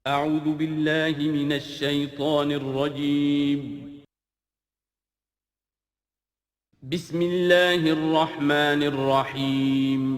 اعوذ باللہ من الشیطان الرجیم بسم اللہ الرحمن الرحیم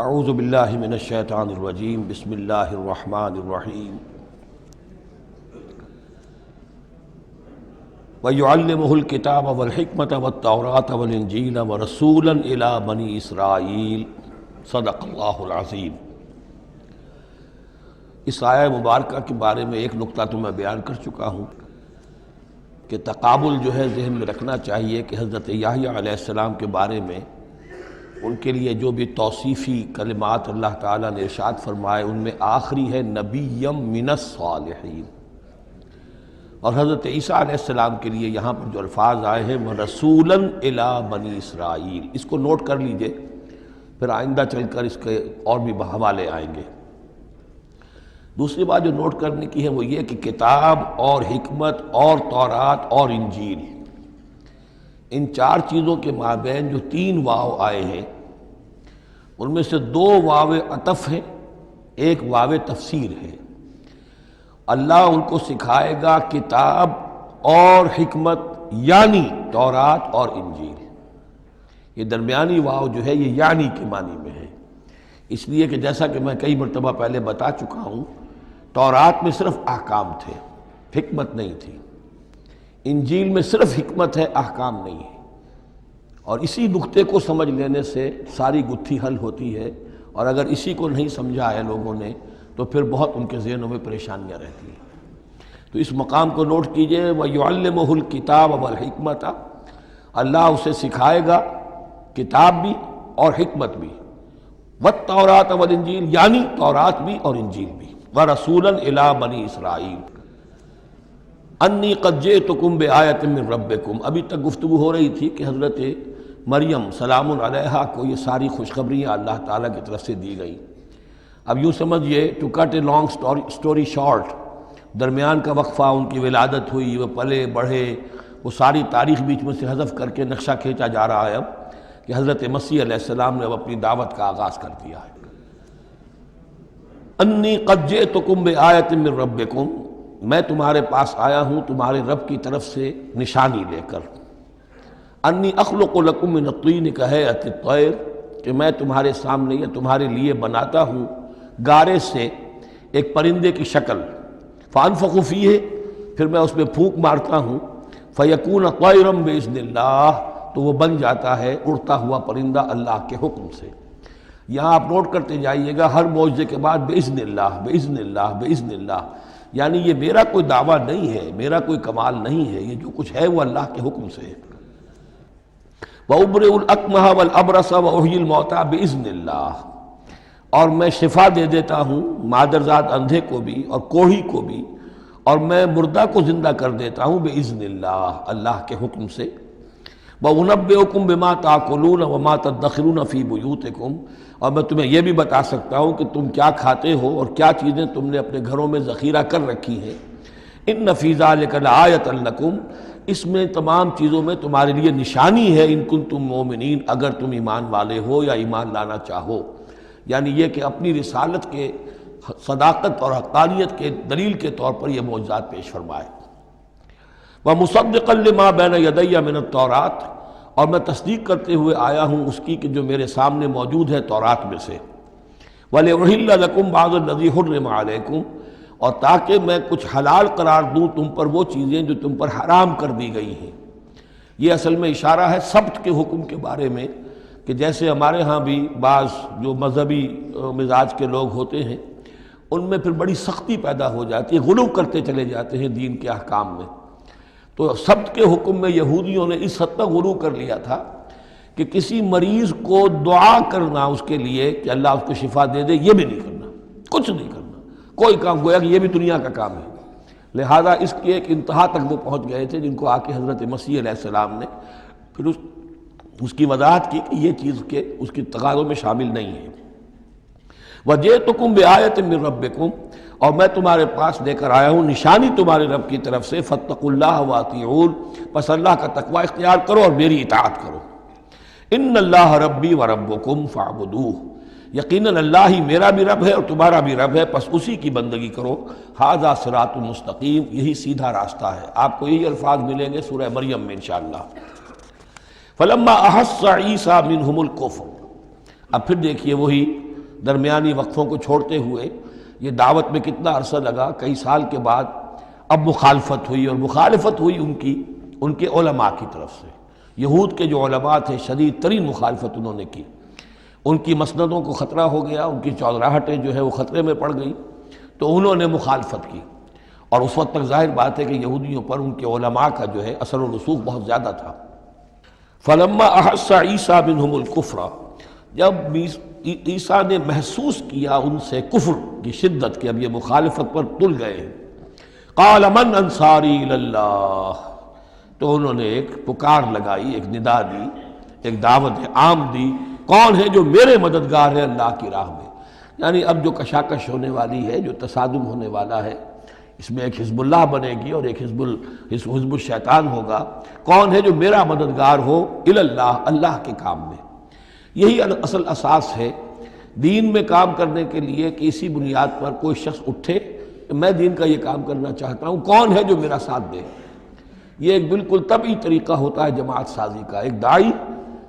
اعوذ باللہ من الشیطان الرجیم بسم اللہ الرحمن الرحیم وَيُعَلِّمُهُ الْكِتَابَ وَالْحِكْمَةَ وَالتَّوْرَاةَ وَالْإِنْجِيلَ وَرَسُولًا إِلَى بَنِي إِسْرَائِيلَ صدق اللہ العظیم۔ اس آیہ مبارکہ کے بارے میں ایک نقطہ تو میں بیان کر چکا ہوں کہ تقابل جو ہے ذہن میں رکھنا چاہیے کہ حضرت یحییٰ علیہ السلام کے بارے میں ان کے لیے جو بھی توصیفی کلمات اللہ تعالیٰ نے ارشاد فرمائے ان میں آخری ہے نبیم من الصالحین، اور حضرت عیسیٰ علیہ السلام کے لیے یہاں پر جو الفاظ آئے ہیں وہ رسولاً الی بنی اسرائیل، اس کو نوٹ کر لیجئے، پھر آئندہ چل کر اس کے اور بھی حوالے آئیں گے۔ دوسری بات جو نوٹ کرنے کی ہے وہ یہ کہ کتاب اور حکمت اور تورات اور انجیل، ان چار چیزوں کے مابین جو تین واو آئے ہیں ان میں سے دو واو عطف ہیں، ایک واو تفسیر ہے۔ اللہ ان کو سکھائے گا کتاب اور حکمت، یعنی تورات اور انجیل۔ یہ درمیانی واو جو ہے یہ یعنی کے معنی میں ہے، اس لیے کہ جیسا کہ میں کئی مرتبہ پہلے بتا چکا ہوں، تورات میں صرف احکام تھے، حکمت نہیں تھی۔ انجیل میں صرف حکمت ہے، احکام نہیں ہے، اور اسی نقطے کو سمجھ لینے سے ساری گتھی حل ہوتی ہے، اور اگر اسی کو نہیں سمجھا ہے لوگوں نے تو پھر بہت ان کے ذہنوں میں پریشانیاں رہتی ہیں۔ تو اس مقام کو نوٹ کیجئے، وَيُعَلِّمُهُ الْكِتَابَ وَالْحِكْمَةَ، اللہ اسے سکھائے گا کتاب بھی اور حکمت بھی، وَالتَّوْرَاةَ وَالْإِنْجِيلَ، یعنی تورات بھی اور انجیل بھی، وَرَسُولًا إِلَىٰ بَنِي إِسْرَائِيلَ انی قد جئتکم بآیۃ من ربکم۔ ابھی تک گفتگو ہو رہی تھی کہ حضرت مریم سلام علیہا کو یہ ساری خوشخبریاں اللہ تعالیٰ کی طرف سے دی گئیں۔ اب یوں سمجھیے، to cut a long story short, درمیان کا وقفہ، ان کی ولادت ہوئی، وہ پلے بڑھے، وہ ساری تاریخ بیچ میں سے حذف کر کے نقشہ کھینچا جا رہا ہے اب کہ حضرت مسیح علیہ السلام نے اب اپنی دعوت کا آغاز کر دیا ہے۔ انی قد جئتکم بآیۃ من ربکم، میں تمہارے پاس آیا ہوں تمہارے رب کی طرف سے نشانی لے کر۔ انی اخلق لکم من الطین کہیئۃ الطیر، کہ میں تمہارے سامنے یا تمہارے لیے بناتا ہوں گارے سے ایک پرندے کی شکل، فانفخ فیہ، پھر میں اس میں پھونک مارتا ہوں، فیکون طیرا باذن اللہ، تو وہ بن جاتا ہے اڑتا ہوا پرندہ اللہ کے حکم سے۔ یہاں آپ نوٹ کرتے جائیے گا، ہر معجزے کے بعد باذن اللہ باذن اللہ باذن اللہ، یعنی یہ میرا کوئی دعویٰ نہیں ہے، میرا کوئی کمال نہیں ہے، یہ جو کچھ ہے وہ اللہ کے حکم سے ہے۔ وَأُبْرِئُ الْأَكْمَحَ وَالْأَبْرَصَ وَأُحْيِي الْمَوْتَىٰ بِإِذْنِ اللَّهِ، اور میں شفا دے دیتا ہوں مادرزاد اندھے کو بھی اور کوڑھی کو بھی، اور میں مردہ کو زندہ کر دیتا ہوں بِإِذْنِ اللَّهِ، اللہ کے حکم سے۔ وَأُنَبِّئُكُم بِمَا تَأْكُلُونَ وَمَا تَدَّخِرُونَ فِي بُيُوتِكُمْ، اور میں تمہیں یہ بھی بتا سکتا ہوں کہ تم کیا کھاتے ہو اور کیا چیزیں تم نے اپنے گھروں میں ذخیرہ کر رکھی ہیں۔ ان فی ذلک لآیۃ لکم، اس میں تمام چیزوں میں تمہارے لیے نشانی ہے، ان کنتم مومنین، اگر تم ایمان والے ہو یا ایمان لانا چاہو، یعنی یہ کہ اپنی رسالت کے صداقت اور حقانیت کے دلیل کے طور پر یہ معجزات پیش فرمائے۔ وَمُصَدِّقًا لِمَا بَيْنَ يَدَيَّ مِنَ التَّوْرَاۃ، اور میں تصدیق کرتے ہوئے آیا ہوں اس کی کہ جو میرے سامنے موجود ہے تورات میں سے۔ وَلِأُحِلَّ لَكُمْ بَعْضَ الَّذِي حُرِّمَ عَلَيْكُمْ، اور تاکہ میں کچھ حلال قرار دوں تم پر وہ چیزیں جو تم پر حرام کر دی گئی ہیں۔ یہ اصل میں اشارہ ہے سبت کے حکم کے بارے میں، کہ جیسے ہمارے ہاں بھی بعض جو مذہبی مزاج کے لوگ ہوتے ہیں ان میں پھر بڑی سختی پیدا ہو جاتی ہے، غلو کرتے چلے جاتے ہیں دین کے احکام میں۔ تو سبت کے حکم میں یہودیوں نے اس حد تک غلو کر لیا تھا کہ کسی مریض کو دعا کرنا اس کے لیے کہ اللہ اس کو شفا دے دے، یہ بھی نہیں کرنا، کچھ نہیں کرنا، کوئی کام، گویا کہ یہ بھی دنیا کا کام ہے۔ لہذا اس کی ایک انتہا تک وہ پہنچ گئے تھے جن کو آ کے حضرت مسیح علیہ السلام نے پھر اس کی وضاحت کی کہ یہ چیز کے اس کی تقاضوں میں شامل نہیں ہے۔ وَجِئْتُكُمْ بِآیَةٍ مِّن رَبِّكُمْ، اور میں تمہارے پاس لے کر آیا ہوں نشانی تمہارے رب کی طرف سے، فَاتَّقُوا اللَّهَ وَأَطِیعُونِ، پس اللہ کا تقوی اختیار کرو اور میری اطاعت کرو۔ ان اللہ ربی و ربکم فاعبدوہ، یقیناً اللہ ہی میرا بھی رب ہے اور تمہارا بھی رب ہے، پس اسی کی بندگی کرو۔ ھذا صراط مستقیم، یہی سیدھا راستہ ہے۔ آپ کو یہی الفاظ ملیں گے سورہ مریم میں انشاءاللہ۔ فلما احس عیسیٰ منہم الکفر، اب پھر دیکھیے وہی درمیانی وقفوں کو چھوڑتے ہوئے یہ دعوت میں کتنا عرصہ لگا، کئی سال کے بعد اب مخالفت ہوئی، اور مخالفت ہوئی ان کے علماء کی طرف سے۔ یہود کے جو علماء تھے شدید ترین مخالفت انہوں نے کی، ان کی مسندوں کو خطرہ ہو گیا، ان کی چودراہٹیں جو ہے وہ خطرے میں پڑ گئیں، تو انہوں نے مخالفت کی، اور اس وقت تک ظاہر بات ہے کہ یہودیوں پر ان کے علماء کا جو ہے اثر و رسوخ بہت زیادہ تھا۔ فلما احس عیسیٰ منہم الکفر، جب عیسیٰ نے محسوس کیا ان سے کفر کی شدت کہ اب یہ مخالفت پر تل گئے ہیں، قال من انصاری الی اللہ، تو انہوں نے ایک پکار لگائی، ایک ندا دی، ایک دعوت عام دی، کون ہے جو میرے مددگار ہے اللہ کی راہ میں؟ یعنی اب جو کشاکش ہونے والی ہے، جو تصادم ہونے والا ہے، اس میں ایک حزب اللہ بنے گی اور ایک حزب الشیطان ہوگا، کون ہے جو میرا مددگار ہو الی اللہ، اللہ کے کام میں۔ یہی اصل اساس ہے دین میں کام کرنے کے لیے کہ اسی بنیاد پر کوئی شخص اٹھے کہ میں دین کا یہ کام کرنا چاہتا ہوں، کون ہے جو میرا ساتھ دے۔ یہ ایک بالکل طبعی طریقہ ہوتا ہے جماعت سازی کا، ایک داعی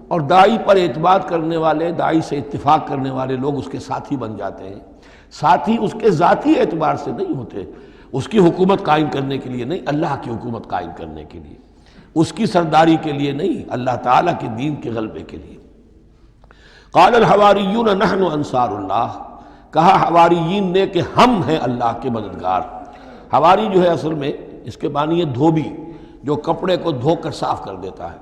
اور داعی پر اعتماد کرنے والے، داعی سے اتفاق کرنے والے لوگ اس کے ساتھی بن جاتے ہیں۔ ساتھی اس کے ذاتی اعتبار سے نہیں ہوتے، اس کی حکومت قائم کرنے کے لیے نہیں، اللہ کی حکومت قائم کرنے کے لیے، اس کی سرداری کے لیے نہیں، اللہ تعالیٰ کے دین کے غلبے کے لیے۔ قال الحواریون نحن انصار اللہ، کہا حواریین نے کہ ہم ہیں اللہ کے مددگار۔ حواری جو ہے اصل میں اس کے معنی ہے دھوبی، جو کپڑے کو دھو کر صاف کر دیتا ہے۔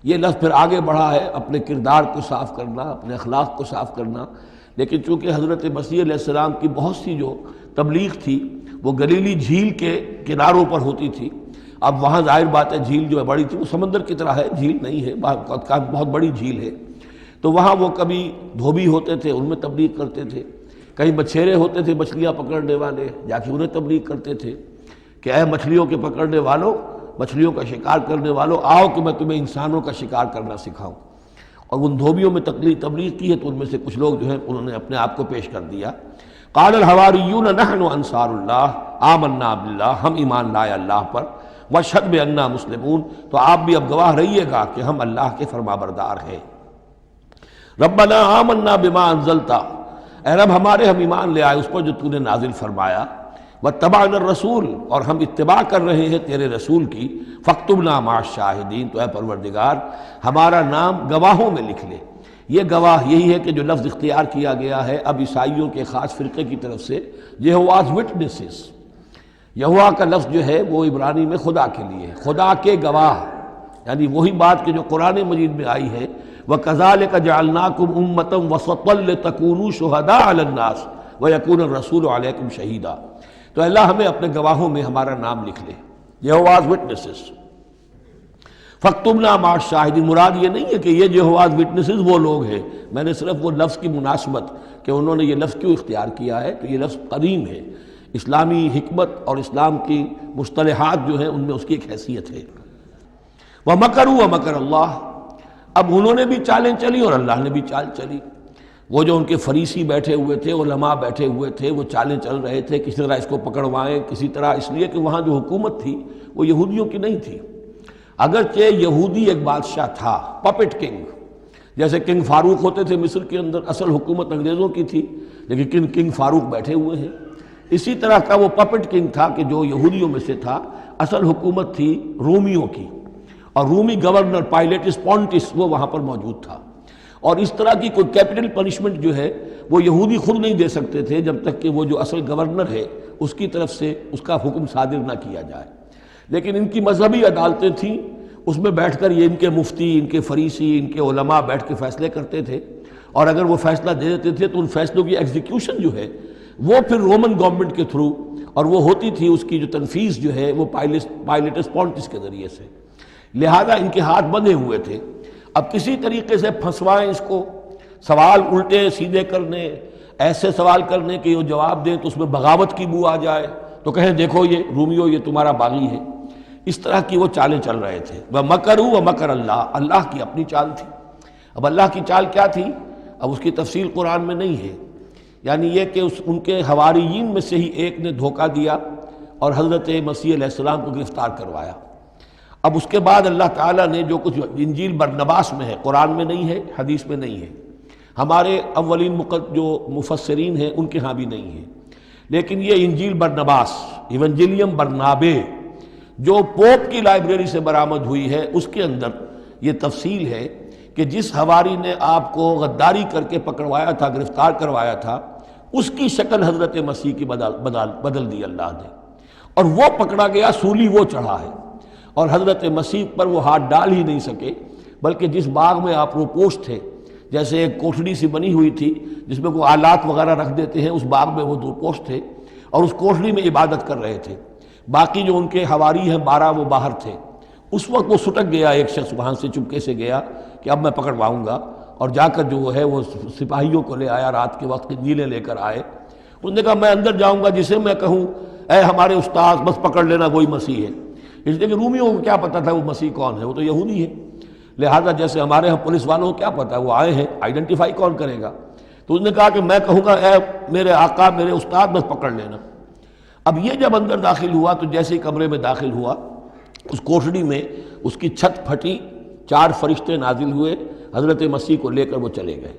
یہ لفظ پھر آگے بڑھا ہے اپنے کردار کو صاف کرنا، اپنے اخلاق کو صاف کرنا، لیکن چونکہ حضرت مسیح علیہ السلام کی بہت سی جو تبلیغ تھی وہ گلیلی جھیل کے کناروں پر ہوتی تھی، اب وہاں ظاہر بات ہے جھیل جو ہے بڑی تھی، وہ سمندر کی طرح ہے، جھیل نہیں ہے، بہت بڑی جھیل ہے، تو وہاں وہ کبھی دھوبی ہوتے تھے، ان میں تبلیغ کرتے تھے، کہیں مچھیرے ہوتے تھے مچھلیاں پکڑنے والے، جا کے انہیں تبلیغ کرتے تھے کہ اے مچھلیوں کے پکڑنے والوں، مچھلیوں کا شکار کرنے والوں، آؤ کہ میں تمہیں انسانوں کا شکار کرنا سکھاؤں۔ اور ان دھوبیوں میں تبلیغ کی ہے، تو ان میں سے کچھ لوگ جو ہیں انہوں نے اپنے آپ کو پیش کر دیا۔ قال الحواریون نحن انصار اللہ آمنا باللہ، ہم ایمان لائے اللہ پر، واشہد بأننا مسلمون، تو آپ بھی اب گواہ رہیے گا کہ ہم اللہ کے فرمانبردار ہیں۔ ربنا آمنا بما انزلتا، اے رب ہمارے ہم ایمان لے آئے اس پر جو تو نے نازل فرمایا، واتبعنا الرسول، اور ہم اتباع کر رہے ہیں تیرے رسول کی، فاکتبنا مع الشاہدین، تو اے پروردگار ہمارا نام گواہوں میں لکھ لے۔ یہ گواہ یہی ہے کہ جو لفظ اختیار کیا گیا ہے اب عیسائیوں کے خاص فرقے کی طرف سے، یہواز وٹنسز، یہوا کا لفظ جو ہے وہ عبرانی میں خدا کے لیے، خدا کے گواہ، یعنی وہی بات کہ جو قرآن مجید میں آئی ہے، وَكَذَلِكَ جَعَلْنَاكُمْ أُمَّةً وَسَطًا لِتَكُونُوا شُهَدَاءَ عَلَى النَّاسِ وَيَكُونَ الرَّسُولُ عَلَيْكُمْ شَهِيدًا، تو اللہ ہمیں اپنے گواہوں میں ہمارا نام لکھ لے، یہواز وٹنسز۔ فَاكْتُبْنَا مَعَ الشَّاهِدِينَ، مراد یہ نہیں ہے کہ یہ یہواز وٹنسز وہ لوگ ہیں، میں نے صرف وہ لفظ کی مناسبت کہ انہوں نے یہ لفظ کیوں اختیار کیا ہے، تو یہ لفظ قدیم ہے، اسلامی حکمت اور اسلام کی مصطلحات جو ہیں ان میں اس کی ایک حیثیت ہے۔ وَمَكَرُوا وَمَكَرَ اللَّهُ، اب انہوں نے بھی چالیں چلی اور اللہ نے بھی چال چلی۔ وہ جو ان کے فریسی بیٹھے ہوئے تھے، علماء بیٹھے ہوئے تھے، وہ چالیں چل رہے تھے کسی طرح اس کو پکڑوائیں، کسی طرح، اس لیے کہ وہاں جو حکومت تھی وہ یہودیوں کی نہیں تھی۔ اگرچہ یہودی ایک بادشاہ تھا، پپٹ کنگ، جیسے کنگ فاروق ہوتے تھے مصر کے اندر، اصل حکومت انگریزوں کی تھی، لیکن کنگ فاروق بیٹھے ہوئے ہیں۔ اسی طرح کا وہ پپٹ کنگ تھا کہ جو یہودیوں میں سے تھا، اصل حکومت تھی رومیوں کی، اور رومی گورنر پائلیٹس پونٹس وہ وہاں پر موجود تھا، اور اس طرح کی کوئی کیپٹل پنشمنٹ جو ہے وہ یہودی خود نہیں دے سکتے تھے جب تک کہ وہ جو اصل گورنر ہے اس کی طرف سے اس کا حکم صادر نہ کیا جائے۔ لیکن ان کی مذہبی عدالتیں تھیں، اس میں بیٹھ کر یہ ان کے مفتی، ان کے فریسی، ان کے علماء بیٹھ کے فیصلے کرتے تھے، اور اگر وہ فیصلہ دے دیتے تھے تو ان فیصلوں کی ایگزیکیوشن جو ہے وہ پھر رومن گورنمنٹ کے تھرو اور وہ ہوتی تھی اس کی جو تنفیذ جو ہے وہ پائلٹس پونٹس کے ذریعے سے، لہذا ان کے ہاتھ بندھے ہوئے تھے۔ اب کسی طریقے سے پھنسوائیں اس کو، سوال الٹے سیدھے کرنے، ایسے سوال کرنے کہ وہ جواب دیں تو اس میں بغاوت کی بو آ جائے تو کہیں دیکھو یہ رومیو یہ تمہارا باغی ہے، اس طرح کی وہ چالیں چل رہے تھے۔ وَمَكَرُوا وَمَكَرَ اللَّهُ، اللہ کی اپنی چال تھی۔ اب اللہ کی چال کیا تھی؟ اب اس کی تفصیل قرآن میں نہیں ہے، یعنی یہ کہ ان کے حواریین میں سے ہی ایک نے دھوکہ دیا اور حضرت مسیح علیہ السلام کو گرفتار کروایا۔ اب اس کے بعد اللہ تعالیٰ نے جو کچھ انجیل برنباس میں ہے، قرآن میں نہیں ہے، حدیث میں نہیں ہے، ہمارے اولین جو مفسرین ہیں ان کے ہاں بھی نہیں ہے، لیکن یہ انجیل برنباس، ایونجیلیم برنابے، جو پوپ کی لائبریری سے برآمد ہوئی ہے، اس کے اندر یہ تفصیل ہے کہ جس حواری نے آپ کو غداری کر کے پکڑوایا تھا، گرفتار کروایا تھا، اس کی شکل حضرت مسیح کی بدل دی اللہ نے، اور وہ پکڑا گیا، سولی وہ چڑھا ہے، اور حضرت مسیح پر وہ ہاتھ ڈال ہی نہیں سکے، بلکہ جس باغ میں آپ روپوش تھے، جیسے ایک کوٹھڑی سی بنی ہوئی تھی جس میں کوئی آلات وغیرہ رکھ دیتے ہیں، اس باغ میں وہ روپوش تھے اور اس کوٹھڑی میں عبادت کر رہے تھے، باقی جو ان کے حواری ہیں 12 وہ باہر تھے۔ اس وقت وہ سٹک گیا، ایک شخص وہاں سے چپکے سے گیا کہ اب میں پکڑواؤں گا، اور جا کر جو ہے وہ سپاہیوں کو لے آیا، رات کے وقت قندیلیں لے کر آئے، انہوں نے کہا میں اندر جاؤں گا، جسے میں کہوں اے ہمارے استاد بس پکڑ لینا وہی مسیح ہے، اس لیے کہ رومیوں کو کیا پتہ تھا وہ مسیح کون ہے، وہ تو یہودی ہے، لہذا جیسے ہمارے ہاں پولیس والوں کو کیا پتہ ہے وہ آئے ہیں، آئیڈینٹیفائی کون کرے گا، تو اس نے کہا کہ میں کہوں گا اے میرے آقا میرے استاد بس پکڑ لینا۔ اب یہ جب اندر داخل ہوا تو جیسے ہی کمرے میں داخل ہوا، اس کوٹھڑی میں اس کی چھت پھٹی، 4 فرشتے نازل ہوئے، حضرت مسیح کو لے کر وہ چلے گئے،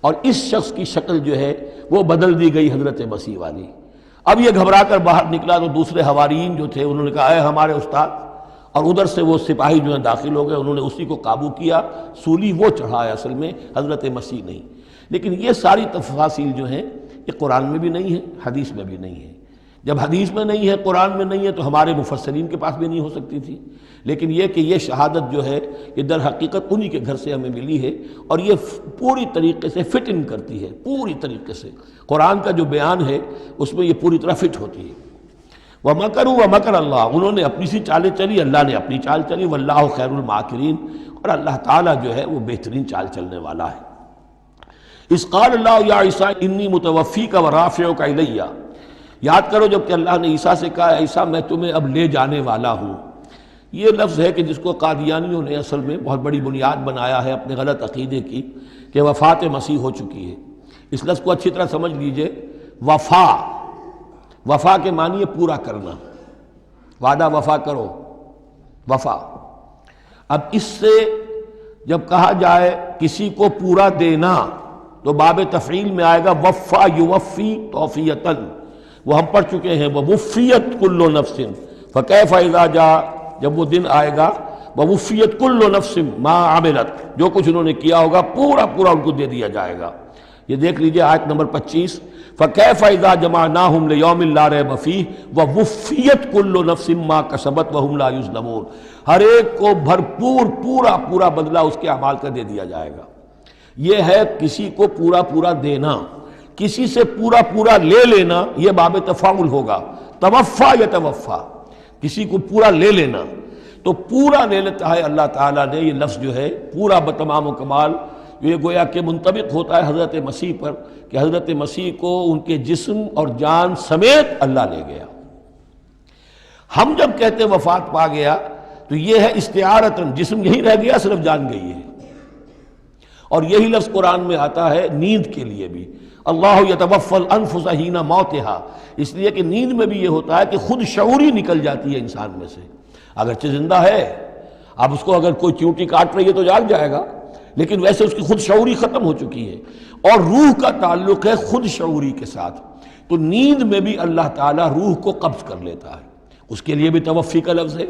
اور اس شخص کی شکل جو ہے وہ بدل دی گئی حضرت مسیح والی۔ اب یہ گھبرا کر باہر نکلا تو دوسرے حواریین جو تھے انہوں نے کہا اے ہمارے استاد، اور ادھر سے وہ سپاہی جو ہیں داخل ہو گئے، انہوں نے اسی کو قابو کیا، سولی وہ چڑھا ہے اصل میں، حضرت مسیح نہیں۔ لیکن یہ ساری تفاصیل جو ہیں یہ قرآن میں بھی نہیں ہے، حدیث میں بھی نہیں ہے۔ جب حدیث میں نہیں ہے، قرآن میں نہیں ہے، تو ہمارے مفسرین کے پاس بھی نہیں ہو سکتی تھی، لیکن یہ کہ یہ شہادت جو ہے یہ در حقیقت انہی کے گھر سے ہمیں ملی ہے، اور یہ پوری طریقے سے فٹ ان کرتی ہے، پوری طریقے سے قرآن کا جو بیان ہے اس میں یہ پوری طرح فٹ ہوتی ہے۔ وَمَكَرُوا وَمَكَرَ اللَّهُ، انہوں نے اپنی سی چالیں چلی، اللہ نے اپنی چال چلی، وَاللَّهُ خَيْرُ الْمَاكِرِينَ، اور اللہ تعالیٰ جو ہے وہ بہترین چال چلنے والا ہے۔ اِذْ قَالَ اللَّهُ يَا عِيسَىٰ إِنِّي مُتَوَفِّيكَ وَرَافِعُكَ إِلَيَّ، یاد کرو جب کہ اللہ نے عیسیٰ سے کہا عیسیٰ میں تمہیں اب لے جانے والا ہوں، یہ لفظ ہے کہ جس کو قادیانیوں نے اصل میں بہت بڑی بنیاد بنایا ہے اپنے غلط عقیدے کی، کہ وفات مسیح ہو چکی ہے۔ اس لفظ کو اچھی طرح سمجھ لیجئے، وفا کے معنی ہے پورا کرنا، وعدہ وفا کرو، وفا۔ اب اس سے جب کہا جائے کسی کو پورا دینا تو باب تفعیل میں آئے گا وفا یوفی توفیتاً، وہ ہم پڑھ چکے ہیں، ووفیت کل نفس فکیف اذا جاء، جب وہ دن آئے گا ووفیت کل نفس ما عملت، جو کچھ انہوں نے کیا ہوگا پورا پورا ان کو دے دیا جائے گا۔ یہ دیکھ لیجئے آیت نمبر 25، فَكَيْفَ إِذَا جَمَعْنَاهُمْ لِيَوْمٍ لَا رَيْبَ فِيهِ وَوُفِّيَتْ كُلُّ نَفْسٍ مَا كَسَبَتْ وَهُمْ لَا يُظْلَمُونَ، ہر ایک کو بھرپور پورا بدلہ اس کے اعمال کا دے دیا جائے گا۔ یہ ہے کسی کو پورا دینا، کسی سے پورا لے لینا، یہ باب تفاعل ہوگا، توفا یتوفا، کسی کو پورا لے لینا، تو پورا لے لیتا ہے اللہ تعالیٰ نے۔ یہ لفظ جو ہے پورا بتمام و کمال، یہ گویا کہ منطبق ہوتا ہے حضرت مسیح پر، کہ حضرت مسیح کو ان کے جسم اور جان سمیت اللہ لے گیا۔ ہم جب کہتے ہیں وفات پا گیا تو یہ ہے استعارتاً، جسم یہی رہ گیا صرف جان گئی ہے، اور یہی لفظ قرآن میں آتا ہے نیند کے لیے بھی، اللہ یتوفی الانفس حین موتہا، اس لیے کہ نیند میں بھی یہ ہوتا ہے کہ خود شعوری نکل جاتی ہے انسان میں سے، اگرچہ زندہ ہے، اب اس کو اگر کوئی چیونٹی کاٹ رہی ہے تو جاگ جائے گا، لیکن ویسے اس کی خود شعوری ختم ہو چکی ہے، اور روح کا تعلق ہے خود شعوری کے ساتھ، تو نیند میں بھی اللہ تعالیٰ روح کو قبض کر لیتا ہے، اس کے لیے بھی توفی کا لفظ ہے۔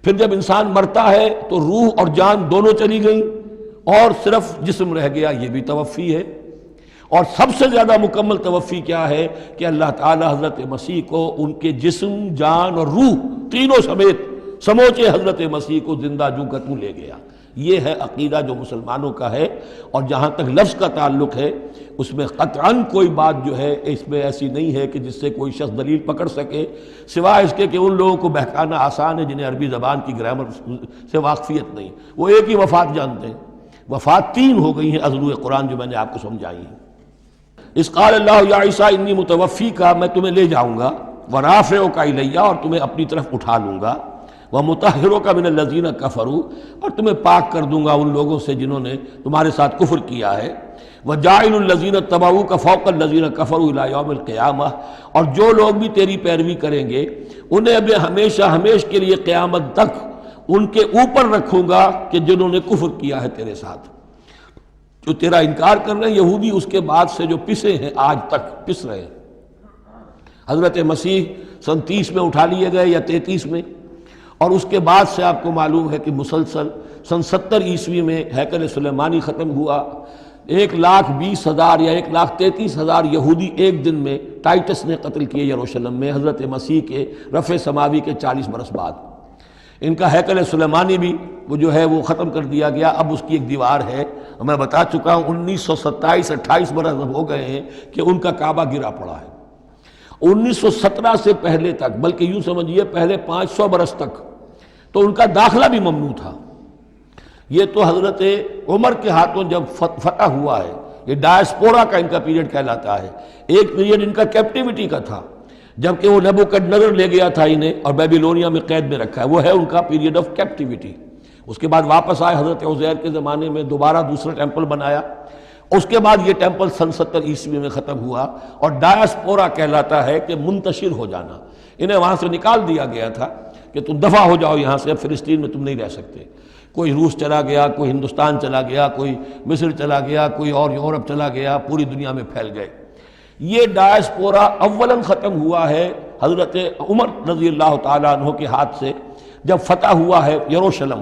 پھر جب انسان مرتا ہے تو روح اور جان دونوں چلی گئیں اور صرف جسم رہ گیا، یہ بھی توفی ہے۔ اور سب سے زیادہ مکمل توفی کیا ہے کہ اللہ تعالیٰ حضرت مسیح کو ان کے جسم، جان اور روح تینوں سمیت سموچے حضرت مسیح کو زندہ جو کا توں لے گیا، یہ ہے عقیدہ جو مسلمانوں کا ہے، اور جہاں تک لفظ کا تعلق ہے اس میں قطعاً کوئی بات جو ہے اس میں ایسی نہیں ہے کہ جس سے کوئی شخص دلیل پکڑ سکے، سوائے اس کے کہ ان لوگوں کو بہکانا آسان ہے جنہیں عربی زبان کی گرامر سے واقفیت نہیں، وہ ایک ہی وفات جانتے ہیں۔ وفات 3 ہو گئی ہیں ازلو قرآن جو میں نے آپ کو سمجھائی ہیں۔ اس قال اللہ یا عیسیٰ انی متوفیک، میں تمہیں لے جاؤں گا، ورافعک الیہ، اور تمہیں اپنی طرف اٹھا لوں گا، ومطہرک من الذین کفروا، اور تمہیں پاک کر دوں گا ان لوگوں سے جنہوں نے تمہارے ساتھ کفر کیا ہے، وجاعل الذین اتبعوک فوق الذین کفروا الی یوم القیامہ، اور جو لوگ بھی تیری پیروی کریں گے انہیں میں ہمیشہ ہمیشہ کے لیے قیامت تک ان کے اوپر رکھوں گا کہ جنہوں نے کفر کیا ہے تیرے ساتھ، جو تیرا انکار کر رہے ہیں یہودی، اس کے بعد سے جو پسے ہیں آج تک پس رہے ہیں۔ حضرت مسیح سن 30 میں اٹھا لیے گئے یا 33 میں، اور اس کے بعد سے آپ کو معلوم ہے کہ مسلسل سن 70 عیسوی میں ہیکل سلیمانی ختم ہوا، 1,20,000 یا 1,33,000 یہودی ایک دن میں ٹائٹس نے قتل کیے یروشلم میں، حضرت مسیح کے رفع سماوی کے 40 برس بعد۔ ان کا ہیکل سلیمانی بھی وہ جو ہے وہ ختم کر دیا گیا، اب اس کی ایک دیوار ہے، میں بتا چکا ہوں 1927-28 برس ہو گئے ہیں کہ ان کا کعبہ گرا پڑا ہے۔ 1917 سے پہلے تک، بلکہ یوں سمجھیے پہلے 500 برس تک تو ان کا داخلہ بھی ممنوع تھا۔ یہ تو حضرت عمر کے ہاتھوں جب فتح ہوا ہے، یہ ڈائسپورا کا ان کا پیریڈ کہلاتا ہے۔ ایک پیریڈ ان کا کیپٹیوٹی کا تھا، جبکہ وہ نیبوکڈنیزر لے گیا تھا انہیں اور بیبیلونیا میں قید میں رکھا ہے، وہ ہے ان کا پیریڈ آف کیپٹیوٹی۔ اس کے بعد واپس آئے، حضرت عزیر کے زمانے میں دوبارہ دوسرا ٹیمپل بنایا، اس کے بعد یہ ٹیمپل سن 70 عیسوی میں ختم ہوا، اور ڈائسپورا کہلاتا ہے کہ منتشر ہو جانا۔ انہیں وہاں سے نکال دیا گیا تھا کہ تم دفع ہو جاؤ یہاں سے، اب فلسطین میں تم نہیں رہ سکتے۔ کوئی روس چلا گیا، کوئی ہندوستان چلا گیا، کوئی مصر چلا گیا، کوئی اور یورپ چلا گیا، پوری دنیا میں پھیل گئے۔ یہ ڈائسپورا اولاً ختم ہوا ہے حضرت عمر رضی اللہ تعالیٰ عنہ کے ہاتھ سے، جب فتح ہوا ہے یروشلم۔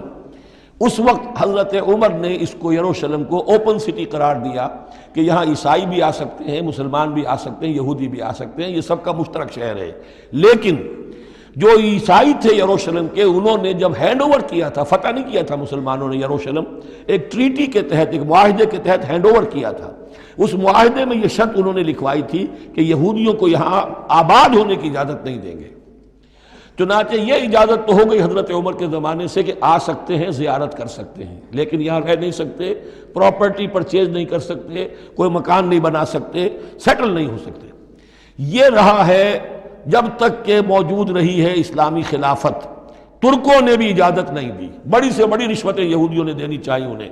اس وقت حضرت عمر نے اس کو یروشلم کو اوپن سٹی قرار دیا کہ یہاں عیسائی بھی آ سکتے ہیں، مسلمان بھی آ سکتے ہیں، یہودی بھی آ سکتے ہیں، یہ سب کا مشترک شہر ہے۔ لیکن جو عیسائی تھے یروشلم کے، انہوں نے جب ہینڈ اوور کیا تھا، فتح نہیں کیا تھا مسلمانوں نے یروشلم، ایک ٹریٹی کے تحت، ایک معاہدے کے تحت ہینڈ اوور کیا تھا۔ اس معاہدے میں یہ شرط انہوں نے لکھوائی تھی کہ یہودیوں کو یہاں آباد ہونے کی اجازت نہیں دیں گے۔ چنانچہ یہ اجازت تو ہو گئی حضرت عمر کے زمانے سے کہ آ سکتے ہیں، زیارت کر سکتے ہیں، لیکن یہاں رہ نہیں سکتے، پراپرٹی پرچیز نہیں کر سکتے، کوئی مکان نہیں بنا سکتے، سیٹل نہیں ہو سکتے۔ یہ رہا ہے جب تک کہ موجود رہی ہے اسلامی خلافت۔ ترکوں نے بھی اجازت نہیں دی، بڑی سے بڑی رشوتیں یہودیوں نے دینی چاہیے انہیں،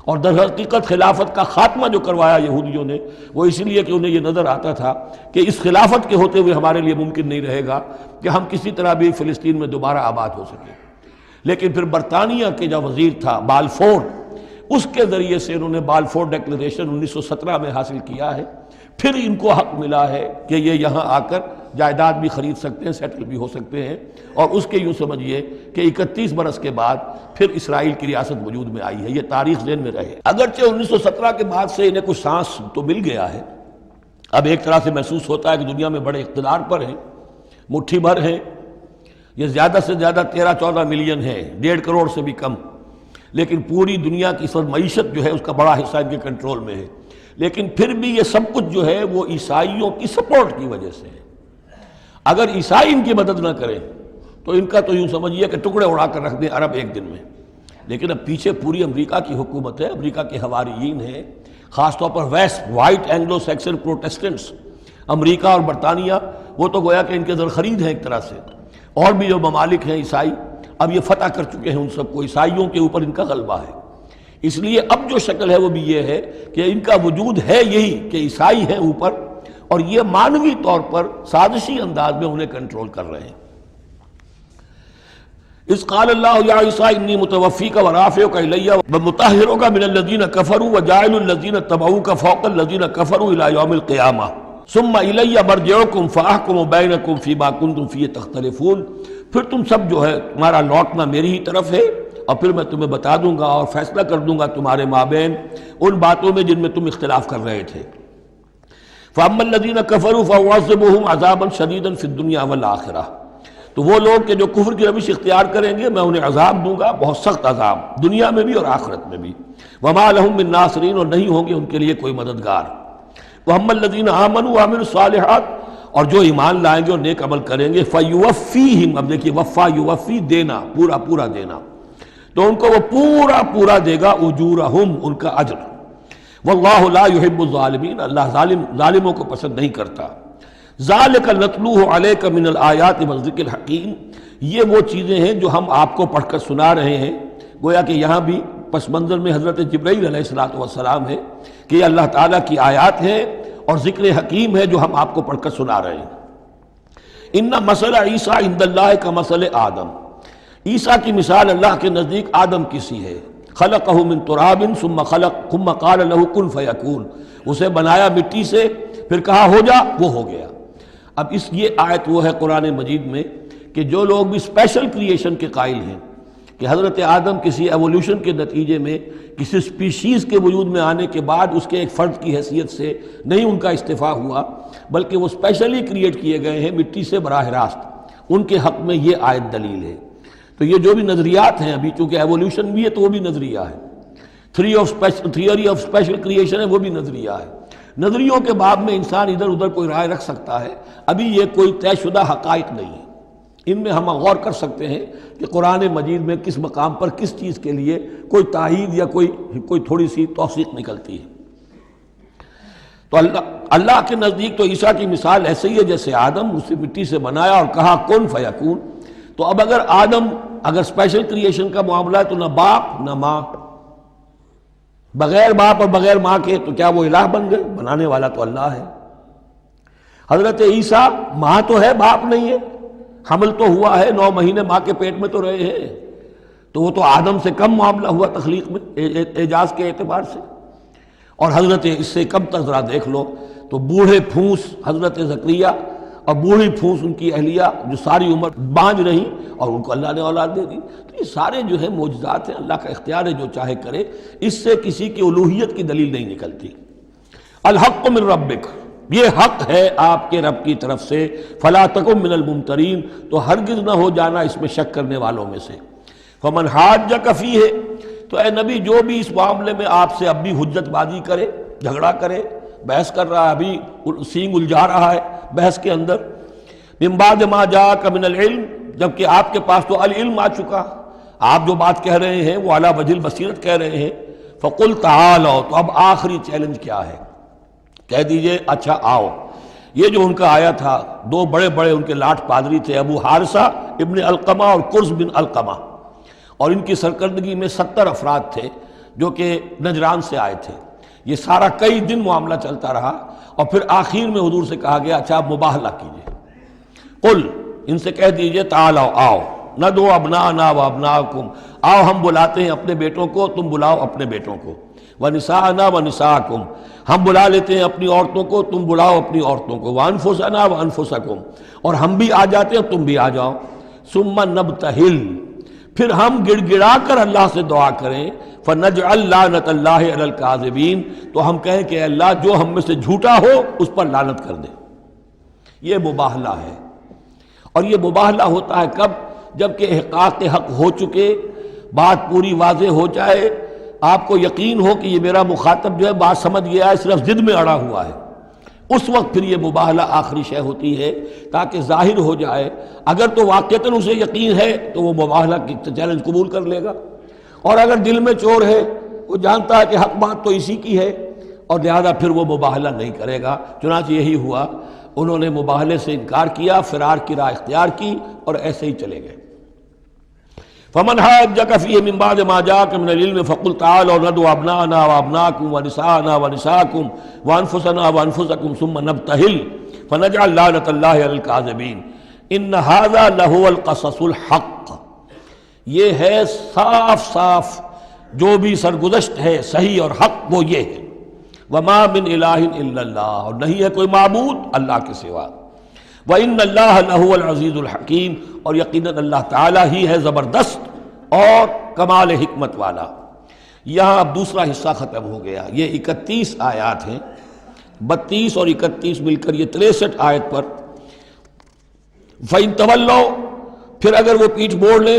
اور در حقیقت خلافت کا خاتمہ جو کروایا یہودیوں نے وہ اس لیے کہ انہیں یہ نظر آتا تھا کہ اس خلافت کے ہوتے ہوئے ہمارے لیے ممکن نہیں رہے گا کہ ہم کسی طرح بھی فلسطین میں دوبارہ آباد ہو سکیں۔ لیکن پھر برطانیہ کے جو وزیر تھا بالفور، اس کے ذریعے سے انہوں نے بالفور ڈیکلریشن 1917 میں حاصل کیا ہے، پھر ان کو حق ملا ہے کہ یہ یہاں آ کر جائیداد بھی خرید سکتے ہیں، سیٹل بھی ہو سکتے ہیں، اور اس کے یوں سمجھیے کہ 31 برس کے بعد پھر اسرائیل کی ریاست وجود میں آئی ہے۔ یہ تاریخ ذہن میں رہے۔ اگرچہ 1917 کے بعد سے انہیں کچھ سانس تو مل گیا ہے، اب ایک طرح سے محسوس ہوتا ہے کہ دنیا میں بڑے اقتدار پر ہیں، مٹھی بھر ہیں، یہ زیادہ سے زیادہ 13-14 ملین ہیں، 1.5 کروڑ سے بھی کم، لیکن پوری دنیا کی سب معیشت جو ہے اس کا بڑا حصہ ان کے کنٹرول میں ہے۔ لیکن پھر بھی یہ سب کچھ جو ہے وہ عیسائیوں کی سپورٹ کی وجہ سے ہے۔ اگر عیسائی ان کی مدد نہ کریں تو ان کا تو یوں سمجھیے کہ ٹکڑے اڑا کر رکھ دیں عرب ایک دن میں۔ لیکن اب پیچھے پوری امریکہ کی حکومت ہے، امریکہ کے حواریین ہیں، خاص طور پر west white Anglo Saxon Protestants, امریکہ اور برطانیہ، وہ تو گویا کہ ان کے زرخرید ہیں ایک طرح سے، اور بھی جو ممالک ہیں عیسائی اب یہ فتح کر چکے ہیں ان سب کو، عیسائیوں کے اوپر ان کا غلبہ ہے۔ اس لیے اب جو شکل ہے وہ بھی یہ ہے کہ ان کا وجود ہے یہی کہ عیسائی ہیں اوپر، اور یہ معنوی طور پر سازشی انداز میں انہیں کنٹرول کر رہے ہیں۔ اس قال اللہ یا عیسیٰ انی متوفیک ورافعک الی ومطہرک من الذین کفروا وجاعل الذین اتبعوک فوق الذین کفروا الی یوم القیامہ ثم الی مرجعکم فاحکم بینکم فیما کنتم فیہ تختلفون۔ پھر تم سب جو ہے تمہارا لوٹنا میری ہی طرف ہے، اور پھر میں تمہیں بتا دوں گا اور فیصلہ کر دوں گا تمہارے مابین ان باتوں میں جن میں تم اختلاف کر رہے تھے۔ فَأَمَّا الَّذِينَ كَفَرُوا فَأُعَذِّبُهُمْ عَذَابًا شَدِيدًا فِي الدُّنْيَا وَالْآخِرَةِ، تو وہ لوگ کہ جو کفر کی روش اختیار کریں گے میں انہیں عذاب دوں گا، بہت سخت عذاب، دنیا میں بھی اور آخرت میں بھی۔ وما لهم من ناصرین، اور نہیں ہوں گے ان کے لیے کوئی مددگار۔ وَأَمَّا الَّذِينَ آمَنُوا وَعَمِلُوا الصَّالِحَاتِ، اور جو ایمان لائیں گے اور نیک عمل کریں گے، فَيُوَفِّيهِمْ، اب دیکھیے وفا یوفی دینا، پورا پورا دینا، تو ان کو وہ پورا پورا دے گا، اجورہم، ان کا اجر۔ واللہ لا يحب الظالمین، اللہ ظالموں کو پسند نہیں کرتا۔ ذالک نتلوہ علیک من الآیات والذکر الحکیم، یہ وہ چیزیں ہیں جو ہم آپ کو پڑھ کر سنا رہے ہیں۔ گویا کہ یہاں بھی پس منظر میں حضرت جبرائیل علیہ السلام ہے کہ یہ اللہ تعالیٰ کی آیات ہیں اور ذکر حکیم ہے جو ہم آپ کو پڑھ کر سنا رہے ہیں۔ ان مثل عیسیٰ عند اللہ کا مثل آدم، عیسیٰ کی مثال اللہ کے نزدیک آدم کی سی ہے۔ خلقہ من تراب ثم قال له کن فیکون، اسے بنایا مٹی سے پھر کہا ہو جا، وہ ہو گیا۔ اب یہ آیت وہ ہے قرآن مجید میں کہ جو لوگ بھی اسپیشل کریشن کے قائل ہیں کہ حضرت آدم کسی ایولیوشن کے نتیجے میں کسی سپیشیز کے وجود میں آنے کے بعد اس کے ایک فرد کی حیثیت سے نہیں ان کا استفاع ہوا، بلکہ وہ اسپیشلی کریٹ کیے گئے ہیں مٹی سے براہ راست، ان کے حق میں یہ آیت دلیل ہے۔ تو یہ جو بھی نظریات ہیں ابھی، چونکہ ایولیوشن بھی ہے تو وہ بھی نظریہ ہے، تھیوری آف اسپیشل کریشن ہے وہ بھی نظریہ ہے۔ نظریوں کے باب میں انسان ادھر ادھر کوئی رائے رکھ سکتا ہے، ابھی یہ کوئی طے شدہ حقائق نہیں ہے۔ ان میں ہم غور کر سکتے ہیں کہ قرآن مجید میں کس مقام پر کس چیز کے لیے کوئی تائید یا کوئی تھوڑی سی توثیق نکلتی ہے۔ تو اللہ کے نزدیک تو عیسیٰ کی مثال ایسے ہی ہے جیسے آدم، اسے مٹی سے بنایا اور کہا کن فیکون۔ تو اب اگر آدم اگر اسپیشل کریشن کا معاملہ ہے تو نہ باپ نہ ماں، بغیر باپ اور بغیر ماں کے، تو کیا وہ الہ بن گئے؟ بنانے والا تو اللہ ہے۔ حضرت عیسیٰ ماں تو ہے، باپ نہیں ہے، حمل تو ہوا ہے، 9 مہینے ماں کے پیٹ میں تو رہے ہیں، تو وہ تو آدم سے کم معاملہ ہوا تخلیق میں اعجاز کے اعتبار سے۔ اور حضرت اس سے کم تر ذرا دیکھ لو تو بوڑھے پھونس حضرت زکریا اور بوڑھی پھونس ان کی اہلیہ جو ساری عمر بانجھ رہی اور ان کو اللہ نے اولاد دے دی۔ تو یہ سارے جو ہے معجزات ہیں، اللہ کا اختیار ہے جو چاہے کرے، اس سے کسی کی الوہیت کی دلیل نہیں نکلتی۔ الحق من ربک، یہ حق ہے آپ کے رب کی طرف سے، فلا تکن من الممترین، تو ہرگز نہ ہو جانا اس میں شک کرنے والوں میں سے۔ فمن حاجک فیہ، تو اے نبی جو بھی اس معاملے میں آپ سے اب بھی حجت بازی کرے، جھگڑا کرے، بحث کر رہا ہے، ابھی سینگ الجھا رہا ہے بحث کے اندر، من بعد ما جاءک من العلم، جبکہ آپ کے پاس تو العلم آ چکا، آپ جو بات کہہ رہے ہیں وہ علی وجہ البصیرت کہہ رہے ہیں، فقل تعالوا، تو اب آخری چیلنج کیا ہے؟ کہہ دیجئے اچھا آؤ۔ یہ جو ان کا آیا تھا، 2 بڑے بڑے ان کے لاٹ پادری تھے، ابو حارثہ ابن علقمہ اور قرظ بن علقمہ، اور ان کی سرکردگی میں 70 افراد تھے جو کہ نجران سے آئے تھے۔ یہ سارا کئی دن معاملہ چلتا رہا، اور پھر آخر میں حضور سے کہا گیا اچھا آپ مباہلہ کیجئے، قل، ان سے کہہ دیجئے تعالوا، آؤ، ندعو ابناءنا وابناءکم، آؤ ہم بلاتے ہیں اپنے بیٹوں کو، تم بلاؤ اپنے بیٹوں کو، ونساءنا ونساءکم، ہم بلا لیتے ہیں اپنی عورتوں کو، تم بلاؤ اپنی عورتوں کو، وانفسنا وانفسکم، اور ہم بھی آ جاتے ہیں تم بھی آ جاؤ، ثم نبتہل، پھر ہم گڑ گڑا کر اللہ سے دعا کریں، فنجعل لعنت اللہ علی الکاذبین، تو ہم کہیں کہ اے اللہ جو ہم میں سے جھوٹا ہو اس پر لعنت کر دے۔ یہ مباہلہ ہے، اور یہ مباہلہ ہوتا ہے کب؟ جب کہ احقاق حق ہو چکے، بات پوری واضح ہو جائے، آپ کو یقین ہو کہ یہ میرا مخاطب جو ہے بات سمجھ گیا ہے، صرف ضد میں اڑا ہوا ہے، اس وقت پھر یہ مباہلہ آخری شے ہوتی ہے تاکہ ظاہر ہو جائے۔ اگر تو واقعتاً اسے یقین ہے تو وہ مباہلہ کی چیلنج قبول کر لے گا، اور اگر دل میں چور ہے، وہ جانتا ہے کہ حق بات تو اسی کی ہے، اور لہذا پھر وہ مباہلہ نہیں کرے گا۔ چنانچہ یہی ہوا، انہوں نے مباہلے سے انکار کیا، فرار کی راہ اختیار کی، اور ایسے ہی چلے گئے۔ فمن حاجک فیہ من بعد ما جاءک من العلم فقل تعالوا ندعو ابناءنا وابناءکم ونساءنا ونساءکم وانفسنا وانفسکم ثم نبتہل فنجعل لعنت اللہ علی الکاذبین ان ھذا لہو القصص الحق، یہ ہے صاف صاف جو بھی سرگزشت ہے صحیح اور حق، وہ یہ ہے، وما من الہ الا اللہ، اور نہیں ہے کوئی معبود اللہ کے سوا، وَإِنَّ اللَّهَ لَهُوَ الْعَزِيزُ الْحَكِيمُ، اور یقیناً اللہ تعالیٰ ہی ہے زبردست اور کمال حکمت والا۔ یہاں اب دوسرا حصہ ختم ہو گیا، یہ 31 آیات ہیں، 32 اور 31 مل کر یہ 63 آیت پر۔ فَإِن تَوَلَّوْا، پھر اگر وہ پیٹھ موڑ لے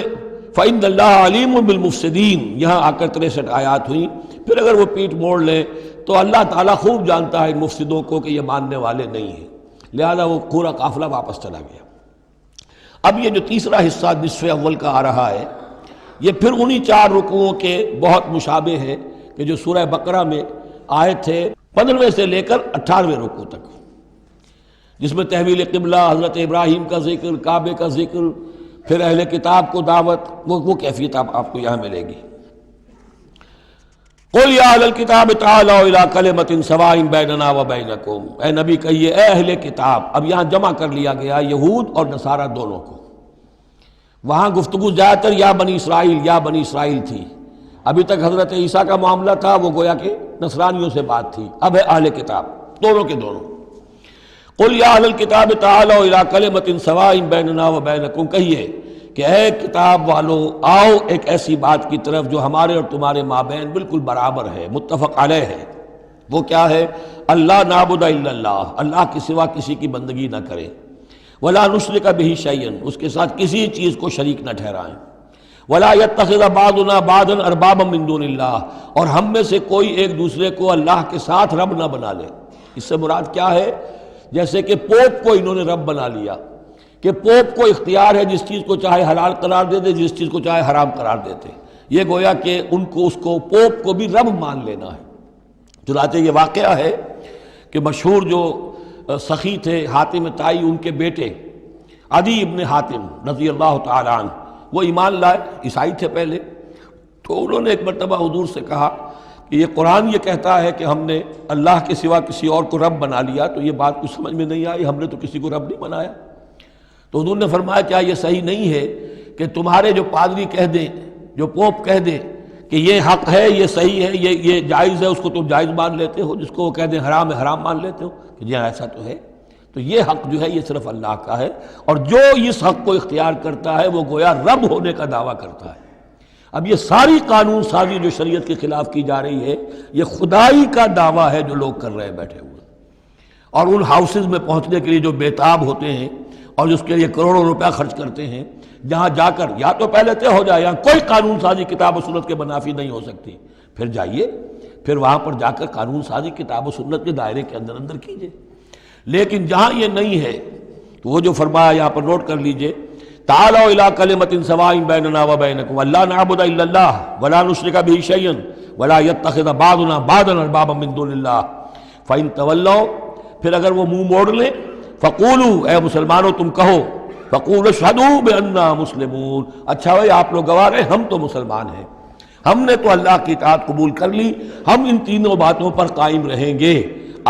فَإِنَّ اللَّهَ عَلِيمٌ بِالْمُفْسِدِينَ، یہاں آ کر 63 آیات ہوئیں. پھر اگر وہ پیٹھ موڑ لے تو اللہ تعالیٰ خوب جانتا ہے ان مفسدوں کو کہ یہ ماننے والے نہیں ہیں، لہذا وہ پورا قافلہ واپس چلا گیا. اب یہ جو تیسرا حصہ نصف اول کا آ رہا ہے، یہ پھر انہی 4 رکوعوں کے بہت مشابہ ہے کہ جو سورہ بقرہ میں آئے تھے 15ویں سے لے کر 18ویں رکوع تک، جس میں تحویل قبلہ، حضرت ابراہیم کا ذکر، کعبے کا ذکر، پھر اہل کتاب کو دعوت، وہ کیفیت آپ کو یہاں ملے گی. قُلْ يَا أَهْلَ الْكِتَابِ تَعَالَوْا إِلَىٰ كَلِمَةٍ سَوَاءٍ بَيْنَنَا وَبَيْنَكُمْ، اے نبی کہیے اے اہل کتاب. اب یہاں جمع کر لیا گیا یہود اور نصارہ دونوں کو. وہاں گفتگو زیادہ تر یا بنی اسرائیل تھی. ابھی تک حضرت عیسیٰ کا معاملہ تھا، وہ گویا کہ نصرانیوں سے بات تھی. اب ہے اہل کتاب، دونوں کے دونوں. قُلْ يَا أَهْلَ الْكِتَابِ تَعَالَوْا إِلَىٰ كَلِمَةٍ سَوَاءٍ بَيْنَنَا وَبَيْنَكُمْ، کہیے کہ اے کتاب والو آؤ ایک ایسی بات کی طرف جو ہمارے اور تمہارے مابین بالکل برابر ہے، متفق علیہ ہے. وہ کیا ہے؟ اللہ نعبد الا اللہ، اللہ کے سوا کسی کی بندگی نہ کرے. ولا نشرک بہ شیئا، اس کے ساتھ کسی چیز کو شریک نہ ٹھہرائیں. ولا یتخذ بعضنا بعضا اربابا من دون اللہ، اور ہم میں سے کوئی ایک دوسرے کو اللہ کے ساتھ رب نہ بنا لے. اس سے مراد کیا ہے؟ جیسے کہ پوپ کو انہوں نے رب بنا لیا کہ پوپ کو اختیار ہے جس چیز کو چاہے حلال قرار دے دے، جس چیز کو چاہے حرام قرار دیتے. یہ گویا کہ ان کو اس کو پوپ کو بھی رب مان لینا ہے. چنانچہ یہ واقعہ ہے کہ مشہور جو سخی تھے حاتم طائی، ان کے بیٹے عدی ابن حاتم رضی اللہ تعالیٰ عنہ، وہ ایمان لائے، عیسائی تھے پہلے. تو انہوں نے ایک مرتبہ حضور سے کہا کہ یہ قرآن یہ کہتا ہے کہ ہم نے اللہ کے سوا کسی اور کو رب بنا لیا، تو یہ بات کچھ سمجھ میں نہیں آئی، ہم نے تو کسی کو رب نہیں بنایا. تو حضور نے فرمایا کیا یہ صحیح نہیں ہے کہ تمہارے جو پادری کہہ دیں، جو پوپ کہہ دیں کہ یہ حق ہے، یہ صحیح ہے، یہ جائز ہے، اس کو تم جائز مان لیتے ہو، جس کو وہ کہہ دیں حرام ہے حرام مان لیتے ہو؟ کہ جی ایسا تو ہے. تو یہ حق جو ہے یہ صرف اللہ کا ہے، اور جو اس حق کو اختیار کرتا ہے وہ گویا رب ہونے کا دعویٰ کرتا ہے. اب یہ ساری قانون سازی جو شریعت کے خلاف کی جا رہی ہے، یہ خدائی کا دعویٰ ہے جو لوگ کر رہے ہیں بیٹھے ہوئے. اور ان ہاؤسز میں پہنچنے کے لیے جو بےتاب ہوتے ہیں اور اس کے لیے کروڑوں روپیہ خرچ کرتے ہیں، جہاں جا کر یا تو پہلے طے ہو جائے یا کوئی قانون سازی کتاب و سنت کے منافی نہیں ہو سکتی، پھر جائیے، پھر وہاں پر جا کر قانون سازی کتاب و سنت کے دائرے کے اندر کیجیے. لیکن جہاں یہ نہیں ہے تو وہ جو فرمایا یہاں پر نوٹ کر لیجئے، تعالوا الی کلمۃ سواء بیننا وبینکم الا نعبد الا اللہ ولا نشرک بہ شیئا ولا یتخذ بعضنا بعضا اربابا من دون اللہ فإن تولوا، پھر اگر وہ منہ موڑ لیں، فقولوا، اے مسلمانوں تم کہو، فقولوا اشہدوا بأننا مسلمون، اچھا بھائی آپ لوگ گواہ رہے ہم تو مسلمان ہیں، ہم نے تو اللہ کی اطاعت قبول کر لی، ہم ان تینوں باتوں پر قائم رہیں گے.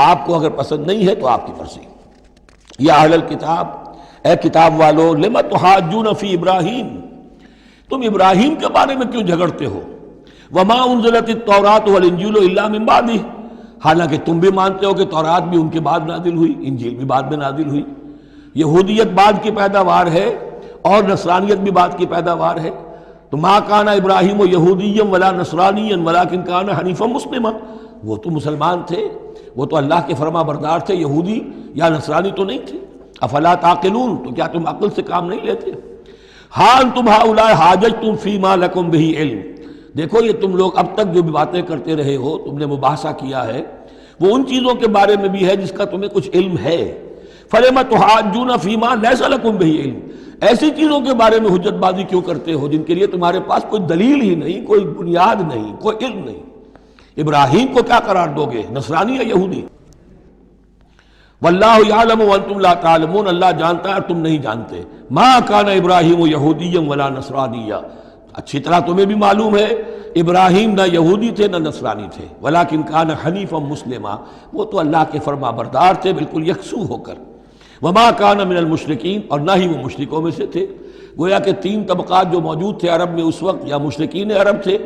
آپ کو اگر پسند نہیں ہے تو آپ کی مرضی. یا اہل الکتاب، اے کتاب والو، لم تحاجون فی ابراہیم، تم ابراہیم کے بارے میں کیوں جھگڑتے ہو؟ وما انزلت التوراۃ والانجیل الا من بعدہ، حالانکہ تم بھی مانتے ہو کہ تورات بھی ان کے بعد نازل ہوئی، انجیل بھی بعد میں نازل ہوئی. یہودیت بعد کی پیداوار ہے اور نصرانیت بھی بعد کی پیداوار ہے. تو ما کان ابراہیم یہودیا ولا نصرانیا ولکن کان حنیفا مسلما، وہ تو مسلمان تھے، وہ تو اللہ کے فرما بردار تھے، یہودی یا نصرانی تو نہیں تھے. افلا تعقلون، تو کیا تم عقل سے کام نہیں لیتے؟ ہاں انتم ہؤلاء حاججتم فیما لکم بہ علم، دیکھو یہ تم لوگ اب تک جو بھی باتیں کرتے رہے ہو، تم نے مباحثہ کیا ہے، وہ ان چیزوں کے بارے میں بھی ہے جس کا تمہیں کچھ علم ہے. فلم تحاجون فیما لیس لکم بہ علم، ایسی چیزوں کے بارے میں حجت بازی کیوں کرتے ہو جن کے لیے تمہارے پاس کوئی دلیل ہی نہیں، کوئی بنیاد نہیں، کوئی علم نہیں. ابراہیم کو کیا قرار دو گے، نصرانی یا یہودی؟ واللہ یعلم وانتم لا تعلمون، اللہ جانتا ہے اور تم نہیں جانتے. ما کان ابراہیم یہودیا ولا نصرانیا، اچھی طرح تمہیں بھی معلوم ہے ابراہیم نہ یہودی تھے نہ نصرانی تھے، ولیکن کان حنیفا مسلما، وہ تو اللہ کے فرما بردار تھے بالکل یکسو ہو کر. وما کان من المشرکین، اور نہ ہی وہ مشرکوں میں سے تھے. گویا کہ 3 طبقات جو موجود تھے عرب میں اس وقت، یا مشرکین عرب تھے،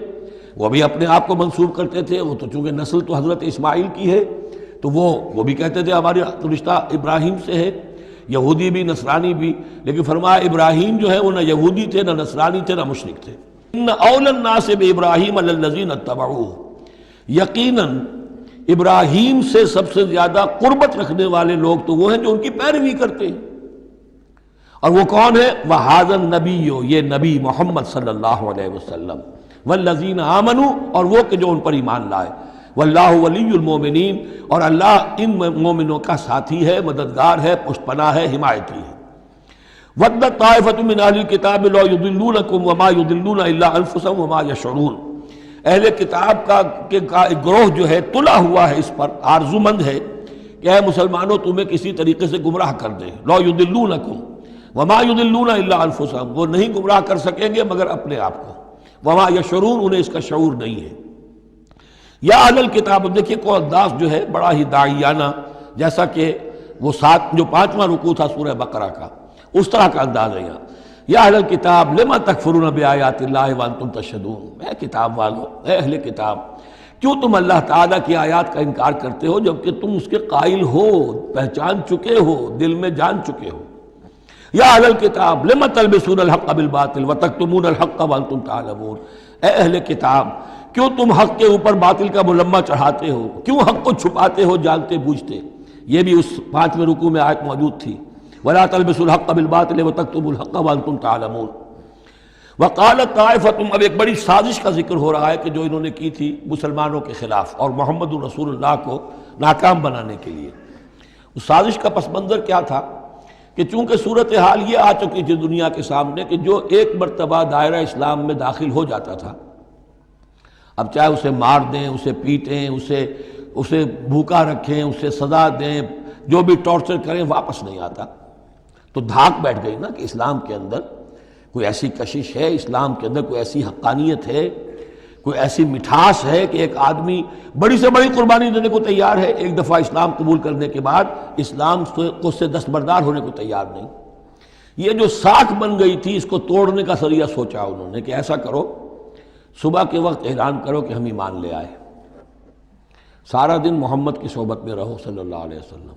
وہ بھی اپنے آپ کو منسوب کرتے تھے، وہ تو چونکہ نسل تو حضرت اسماعیل کی ہے تو وہ بھی کہتے تھے ہمارا رشتہ ابراہیم سے ہے، یہودی بھی نصرانی بھی. لیکن فرمایا ابراہیم جو ہے وہ نہ یہودی تھے نہ نصرانی تھے نہ مشرک تھے. ان اول الناس بابراہیم الذین اتبعوہ، یقیناً ابراہیم سے سب سے زیادہ قربت رکھنے والے لوگ تو وہ ہیں جو ان کی پیروی کرتے ہیں. اور وہ کون ہے؟ وَهَذَا النَّبِيُّ، یہ نبی محمد صلی اللہ علیہ وسلم، وَالَّذِينَ آمَنُوا، اور وہ کہ جو ان پر ایمان لائے، وَاللَّهُ وَلِيُّ الْمُؤْمِنِينَ، اور اللہ ان مومنوں کا ساتھی ہے، مددگار ہے، پشت پناہ ہے، حمایتی ہے۔ وَدَّتْ طَائِفَةٌ مِّنْ أَهْلِ الْكِتَابِ لَوْ يُضِلُّونَكُمْ وَمَا يُضِلُّونَ إِلَّا أَنفُسَهُمْ وَمَا يَشْعُرُونَ، اہل کتاب کا ایک گروہ جو ہے تلا ہوا ہے اس پر، آرزومند ہے کہ اے مسلمانوں تمہیں کسی طریقے سے گمراہ کر دیں۔ لَوْ يُضِلُّونَكُمْ وَمَا يُضِلُّونَ إِلَّا أَنفُسَهُمْ، وہ نہیں گمراہ کر سکیں گے مگر اپنے آپ کو، وَمَا يَشْعُرُونَ، انہیں اس کا شعور نہیں ہے۔ یا اہل الکتاب، دیکھیے کو انداز جو ہے بڑا ہی داعیانہ، جیسا کہ وہ جو 5واں رکوع تھا سورہ بقرہ کا، اس طرح کا انداز ہے یہاں۔ یا اہل الکتاب لما تکفرون بآیات اللہ وانتم تشہدون، اے کتاب والو، اے اہل کتاب، کیوں تم اللہ تعالیٰ کی آیات کا انکار کرتے ہو جبکہ تم اس کے قائل ہو، پہچان چکے ہو، دل میں جان چکے ہو۔ یا اہل الکتاب لما تلبسون الحق بالباطل وتکتمون الحق وانتم تعلمون، اے اہل کتاب کیوں تم حق کے اوپر باطل کا ملمہ چڑھاتے ہو، کیوں حق کو چھپاتے ہو جانتے بوجھتے۔ یہ بھی اس 5ویں رکوع میں آیت موجود تھی، وَلَا تَلْبِسُوا الْحَقَّ بِالْبَاطِلِ وَتَكْتُمُوا الْحَقَّ وَأَنْتُمْ تَعْلَمُونَ۔ وَقَالَتْ طَائِفَةٌ، اب ایک بڑی سازش کا ذکر ہو رہا ہے کہ جو انہوں نے کی تھی مسلمانوں کے خلاف اور محمد رسول اللہ کو ناکام بنانے کے لیے۔ اس سازش کا پس منظر کیا تھا کہ چونکہ صورتحال یہ آ چکی تھی دنیا کے سامنے کہ جو ایک مرتبہ دائرہ اسلام میں داخل ہو جاتا تھا، اب چاہے اسے مار دیں، اسے پیٹیں، اسے بھوکا رکھیں، اسے سزا دیں، جو بھی ٹارچر کریں، واپس نہیں آتا۔ تو دھاک بیٹھ گئی نا کہ اسلام کے اندر کوئی ایسی کشش ہے، اسلام کے اندر کوئی ایسی حقانیت ہے، کوئی ایسی مٹھاس ہے کہ ایک آدمی بڑی سے بڑی قربانی دینے کو تیار ہے، ایک دفعہ اسلام قبول کرنے کے بعد اسلام کو سے دستبردار ہونے کو تیار نہیں۔ یہ جو ساکھ بن گئی تھی، اس کو توڑنے کا ذریعہ سوچا انہوں نے کہ ایسا کرو، صبح کے وقت اعلان کرو کہ ہم ایمان لے آئے، سارا دن محمد کی صحبت میں رہو صلی اللہ علیہ وسلم،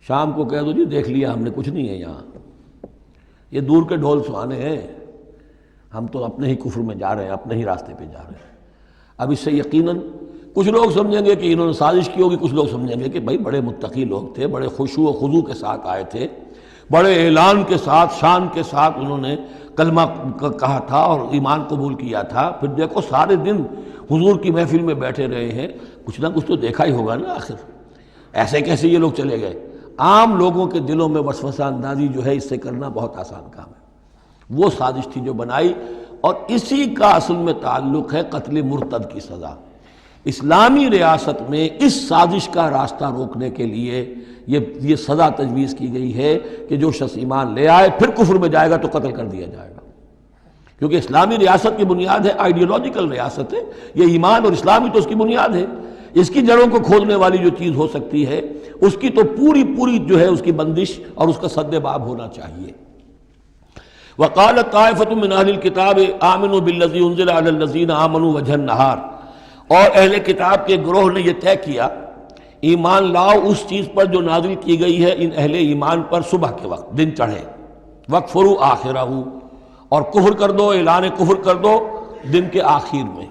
شام کو کہہ دو جی دیکھ لیا ہم نے، کچھ نہیں ہے یہاں، یہ دور کے ڈھول سہانے ہیں، ہم تو اپنے ہی کفر میں جا رہے ہیں، اپنے ہی راستے پہ جا رہے ہیں۔ اب اس سے یقیناً کچھ لوگ سمجھیں گے کہ انہوں نے سازش کی ہوگی، کچھ لوگ سمجھیں گے کہ بھائی بڑے متقی لوگ تھے، بڑے خشوع و خضوع کے ساتھ آئے تھے، بڑے اعلان کے ساتھ، شان کے ساتھ انہوں نے کلمہ کہا تھا اور ایمان قبول کیا تھا، پھر دیکھو سارے دن حضور کی محفل میں بیٹھے رہے ہیں، کچھ نہ کچھ تو دیکھا ہی ہوگا نا آخر، ایسے کیسے یہ لوگ چلے گئے۔ عام لوگوں کے دلوں میں وسوسہ اندازی جو ہے اس سے کرنا بہت آسان کام ہے، وہ سازش تھی جو بنائی، اور اسی کا اصل میں تعلق ہے قتل مرتد کی سزا۔ اسلامی ریاست میں اس سازش کا راستہ روکنے کے لیے یہ سزا تجویز کی گئی ہے کہ جو شخص ایمان لے آئے پھر کفر میں جائے گا تو قتل کر دیا جائے گا، کیونکہ اسلامی ریاست کی بنیاد ہے، آئیڈیولوجیکل ریاست ہے یہ، ایمان اور اسلامی تو اس کی بنیاد ہے، اس کی جڑوں کو کھودنے والی جو چیز ہو سکتی ہے اس کی تو پوری جو ہے اس کی بندش اور اس کا سد باب ہونا چاہیے۔ وقالت طائفة من اہل الکتاب آمنوا بالذی انزل علی الذین آمنوا وجہ النہار، اور اہل کتاب کے گروہ نے یہ طے کیا ایمان لاؤ اس چیز پر جو نازل کی گئی ہے ان اہل ایمان پر صبح کے وقت، دن چڑھے، وَاکْفُرُوا آخِرَہُ، اور کفر کر دو، اعلان کفر کر دو دن کے آخر میں،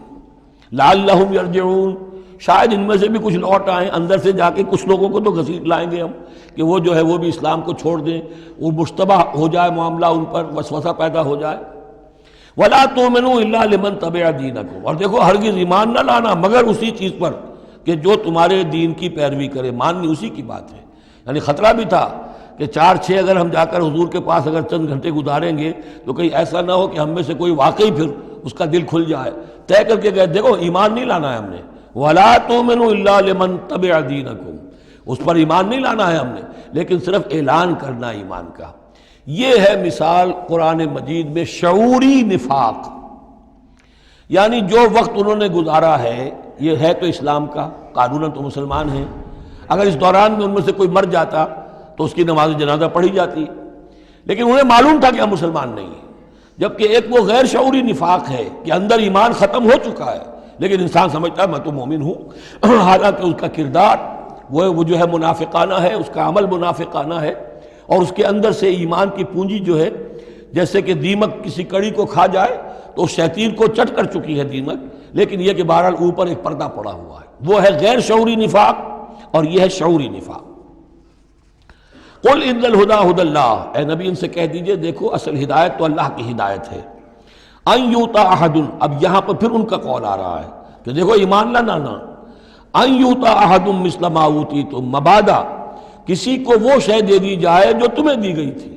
لعلہم یرجعون، شاید ان میں سے بھی کچھ لوٹ آئیں، اندر سے جا کے کچھ لوگوں کو تو گھسیٹ لائیں گے ہم کہ وہ جو ہے وہ بھی اسلام کو چھوڑ دیں، وہ مشتبہ ہو جائے معاملہ، ان پر وسوسہ پیدا ہو جائے۔ وَلَا تُؤْمِنُوا إِلَّا لِمَنْ تَبِعَ دِينَكُمْ، اور دیکھو ہرگز ایمان نہ لانا مگر اسی چیز پر کہ جو تمہارے دین کی پیروی کرے، ماننی اسی کی بات ہے۔ یعنی خطرہ بھی تھا کہ 4-6 اگر ہم جا کر حضور کے پاس اگر چند گھنٹے گزاریں گے تو کہیں ایسا نہ ہو کہ ہم میں سے کوئی واقعی پھر اس کا دل کھل جائے، طے کر کے گئے دیکھو ایمان نہیں لانا ہے ہم نے، وَلَا تُؤْمِنُوا إِلَّا لِمَنْ تَبِعَ دِينَكُمْ، اس پر ایمان نہیں لانا ہے ہم نے، لیکن صرف اعلان کرنا ایمان کا۔ یہ ہے مثال قرآن مجید میں شعوری نفاق، یعنی جو وقت انہوں نے گزارا ہے یہ ہے تو اسلام کا، قانوناً تو مسلمان ہیں، اگر اس دوران میں ان میں سے کوئی مر جاتا تو اس کی نماز جنازہ پڑھی جاتی، لیکن انہیں معلوم تھا کہ ہم مسلمان نہیں ہیں، جبکہ ایک وہ غیر شعوری نفاق ہے کہ اندر ایمان ختم ہو چکا ہے لیکن انسان سمجھتا ہے میں تو مومن ہوں، حالانکہ اس کا کردار وہ جو ہے منافقانہ ہے، اس کا عمل منافقانہ ہے، اور اس کے اندر سے ایمان کی پونجی جو ہے جیسے کہ دیمک کسی کڑی کو کھا جائے تو اس شیطین کو چٹ کر چکی ہے دیمک، لیکن یہ کہ بہرحال اوپر ایک پردہ پڑا ہوا ہے، وہ ہے غیر شعوری نفاق اور یہ ہے شعوری نفاق۔ قل ان الہدی ھدی اللہ، اے نبی ان سے کہہ دیجئے دیکھو اصل ہدایت تو اللہ کی ہدایت ہے۔ ان یؤتی احد، اب یہاں پر پھر ان کا قول آ رہا ہے کہ دیکھو ایمان لانا نا، ان یؤتی احد مثل ما اوتیتم، مبادا کسی کو وہ شے دے دی جائے جو تمہیں دی گئی تھی۔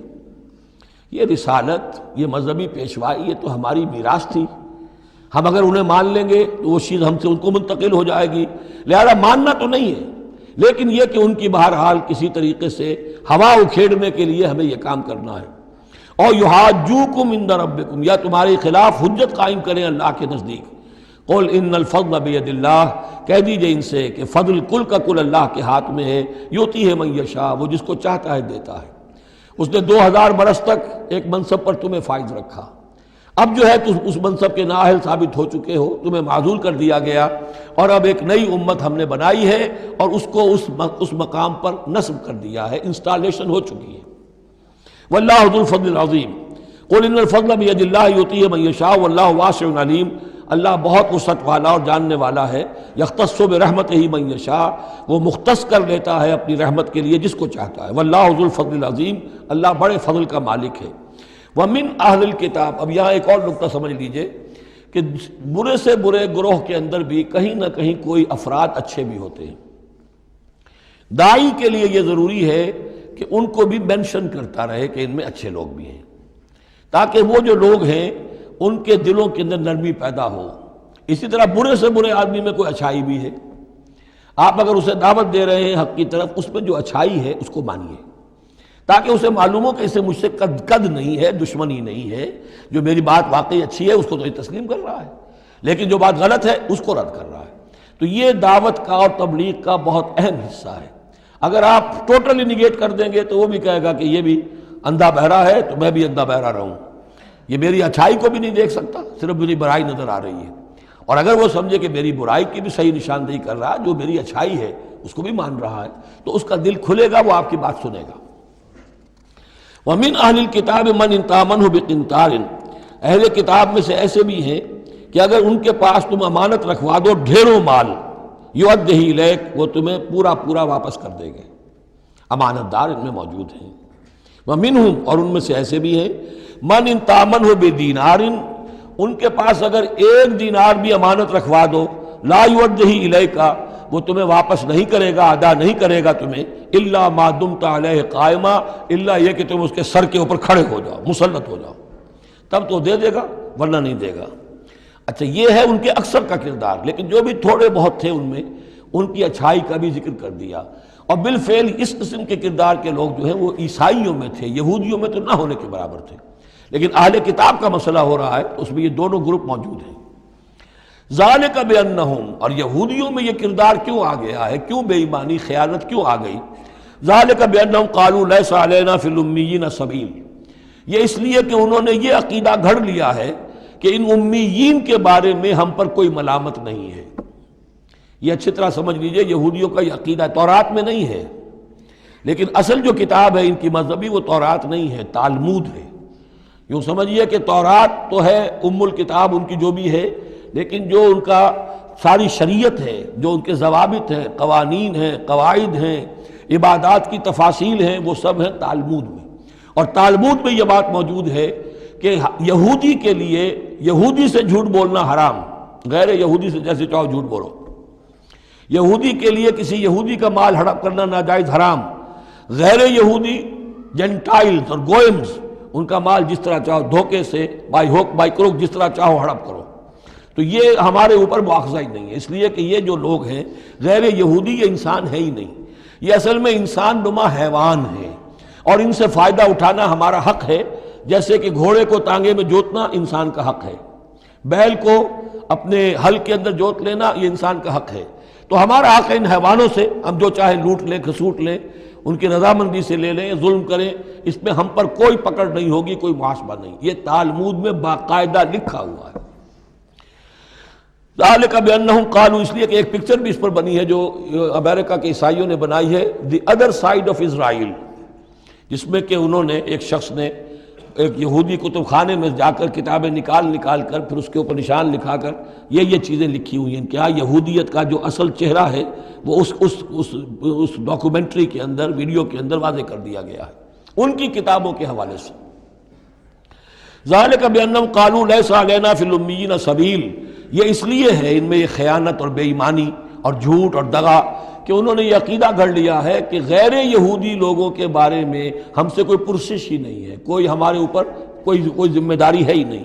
یہ رسالت، یہ مذہبی پیشوائی، یہ تو ہماری میراث تھی، ہم اگر انہیں مان لیں گے تو وہ چیز ہم سے ان کو منتقل ہو جائے گی، لہذا ماننا تو نہیں ہے، لیکن یہ کہ ان کی بہرحال کسی طریقے سے ہوا اکھیڑنے کے لیے ہمیں یہ کام کرنا ہے۔ اور یحاجوکم عند ربکم، یا تمہارے خلاف حجت قائم کریں اللہ کے نزدیک۔ قل ان الفضل بید اللہ، کہہ دیجئے ان سے کہ فضل کل کا کل اللہ کے ہاتھ میں ہے، یؤتی ہے من یشاء، وہ جس کو چاہتا ہے دیتا ہے۔ اس نے 2000 برس تک ایک منصب پر تمہیں فائز رکھا، اب جو ہے تم اس منصب کے نااہل ثابت ہو چکے ہو، تمہیں معزول کر دیا گیا، اور اب ایک نئی امت ہم نے بنائی ہے اور اس کو اس مقام پر نصب کر دیا ہے، انسٹالیشن ہو چکی ہے۔ واللہ ذو الفضل العظیم، قل ان الفضل بید اللہ یؤتیہ من یشاء واللہ واسع علیم، اللہ بہت وسعت والا اور جاننے والا ہے۔ یختص برحمتہ من یشاء، وہ مختص کر لیتا ہے اپنی رحمت کے لیے جس کو چاہتا ہے۔ واللہ ذو الفضل العظیم، اللہ بڑے فضل کا مالک ہے۔ ومن اہل الکتاب، اب یہاں ایک اور نقطہ سمجھ لیجئے کہ برے سے برے گروہ کے اندر بھی کہیں نہ کہیں کوئی افراد اچھے بھی ہوتے ہیں۔ داعی کے لیے یہ ضروری ہے کہ ان کو بھی مینشن کرتا رہے کہ ان میں اچھے لوگ بھی ہیں، تاکہ وہ جو لوگ ہیں ان کے دلوں کے اندر نرمی پیدا ہو۔ اسی طرح برے سے برے آدمی میں کوئی اچھائی بھی ہے، آپ اگر اسے دعوت دے رہے ہیں حق کی طرف، اس میں جو اچھائی ہے اس کو مانیے، تاکہ اسے معلوم ہو کہ اسے مجھ سے قد نہیں ہے، دشمنی نہیں ہے، جو میری بات واقعی اچھی ہے اس کو تو یہ تسلیم کر رہا ہے، لیکن جو بات غلط ہے اس کو رد کر رہا ہے۔ تو یہ دعوت کا اور تبلیغ کا بہت اہم حصہ ہے۔ اگر آپ ٹوٹلی نگیٹ کر دیں گے تو وہ بھی کہے گا کہ یہ بھی اندھا بہرا ہے تو میں بھی اندھا بہرا رہوں، یہ میری اچھائی کو بھی نہیں دیکھ سکتا، صرف میری برائی نظر آ رہی ہے۔ اور اگر وہ سمجھے کہ میری برائی کی بھی صحیح نشاندہی کر رہا ہے، جو میری اچھائی ہے اس کو بھی مان رہا ہے، تو اس کا دل کھلے گا، وہ آپ کی بات سنے گا۔ وَمِنْ أَهْلِ الْكِتَابِ مَنْ إِنْ تَأْمَنْهُ بِقِنْطَارٍ، اہل کتاب میں سے ایسے بھی ہیں کہ اگر ان کے پاس تم امانت رکھوا دو ڈھیروں مال، یؤدیہ الیک، وہ تمہیں پورا پورا واپس کر دیں گے۔ امانت دار ان میں موجود ہیں۔ وَمِنْهُمْ، اور ان میں سے ایسے بھی ہیں، مَنْ إِنْ تَأْمَنْهُ بِدِینَارٍ، ان کے پاس اگر ایک دینار بھی امانت رکھوا دو، لا یؤدیہ الیک، وہ تمہیں واپس نہیں کرے گا، ادا نہیں کرے گا تمہیں، الا ما دمت علیہ قائما، الا یہ کہ تم اس کے سر کے اوپر کھڑے ہو جاؤ، مسلط ہو جاؤ، تب تو دے دے گا ورنہ نہیں دے گا۔ اچھا یہ ہے ان کے اکثر کا کردار، لیکن جو بھی تھوڑے بہت تھے ان میں ان کی اچھائی کا بھی ذکر کر دیا۔ اور بالفعل اس قسم کے کردار کے لوگ جو ہیں وہ عیسائیوں میں تھے، یہودیوں میں تو نہ ہونے کے برابر تھے، لیکن اہل کتاب کا مسئلہ ہو رہا ہے تو اس میں یہ دونوں گروپ موجود ہیں۔ ذالک بانہم، اور یہودیوں میں یہ کردار کیوں آ گیا ہے، کیوں بے ایمانی خیانت کیوں آ گئی؟ ذالک بانہم قالوا لیس علینا فی الامیین سبیل، یہ اس لیے کہ انہوں نے یہ عقیدہ گھڑ لیا ہے کہ ان امیین کے بارے میں ہم پر کوئی ملامت نہیں ہے۔ یہ اچھی طرح سمجھ لیجئے، یہودیوں کا یہ عقیدہ تورات میں نہیں ہے، لیکن اصل جو کتاب ہے ان کی مذہبی وہ تورات نہیں ہے، تالمود ہے۔ یوں سمجھیے کہ تورات تو ہے ام الکتاب ان کی جو بھی ہے، لیکن جو ان کا ساری شریعت ہے، جو ان کے ضوابط ہیں، قوانین ہیں، قواعد ہیں، عبادات کی تفاصیل ہیں، وہ سب ہیں تالمود میں۔ اور تالمود میں یہ بات موجود ہے کہ یہودی کے لیے یہودی سے جھوٹ بولنا حرام، غیر یہودی سے جیسے چاہو جھوٹ بولو۔ یہودی کے لیے کسی یہودی کا مال ہڑپ کرنا ناجائز حرام، غیر یہودی جینٹائلز اور گوئمز ان کا مال جس طرح چاہو دھوکے سے، بائی ہوک بائی کروک، جس طرح چاہو ہڑپ کرو۔ تو یہ ہمارے اوپر مواخذہ ہی نہیں ہے، اس لیے کہ یہ جو لوگ ہیں غیر یہودی، یہ انسان ہے ہی نہیں، یہ اصل میں انسان نما حیوان ہے، اور ان سے فائدہ اٹھانا ہمارا حق ہے، جیسے کہ گھوڑے کو تانگے میں جوتنا انسان کا حق ہے، بیل کو اپنے حل کے اندر جوت لینا یہ انسان کا حق ہے۔ تو ہمارا حق ہے ان حیوانوں سے ہم جو چاہے لوٹ لیں، کھسوٹ لیں، ان کی رضامندی سے لے لیں، ظلم کریں، اس میں ہم پر کوئی پکڑ نہیں ہوگی، کوئی محاسبہ نہیں۔ یہ تالمود میں باقاعدہ لکھا ہوا ہے۔ ذالک بانہم قالوا، اس لیے کہ ایک پکچر بھی اس پر بنی ہے جو امریکہ کے عیسائیوں نے بنائی ہے، the other side of Israel, جس میں کہ انہوں نے ایک شخص نے ایک یہودی کتب خانے میں جا کر کتابیں نکال کر پھر اس کے اوپر نشان لکھا کر یہ چیزیں لکھی ہوئی ہیں کہ یہودیت کا جو اصل چہرہ ہے وہ اس ڈاکومنٹری کے اندر، ویڈیو کے اندر واضح کر دیا گیا ہے ان کی کتابوں کے حوالے سے۔ ذالک بانہم قالوا لیس علینا فی الامیین سبیل، یہ اس لیے ہے ان میں یہ خیانت اور بے ایمانی اور جھوٹ اور دغا کہ انہوں نے یہ عقیدہ گھڑ لیا ہے کہ غیر یہودی لوگوں کے بارے میں ہم سے کوئی پرسش ہی نہیں ہے، کوئی ہمارے اوپر کوئی ذمہ داری ہے ہی نہیں۔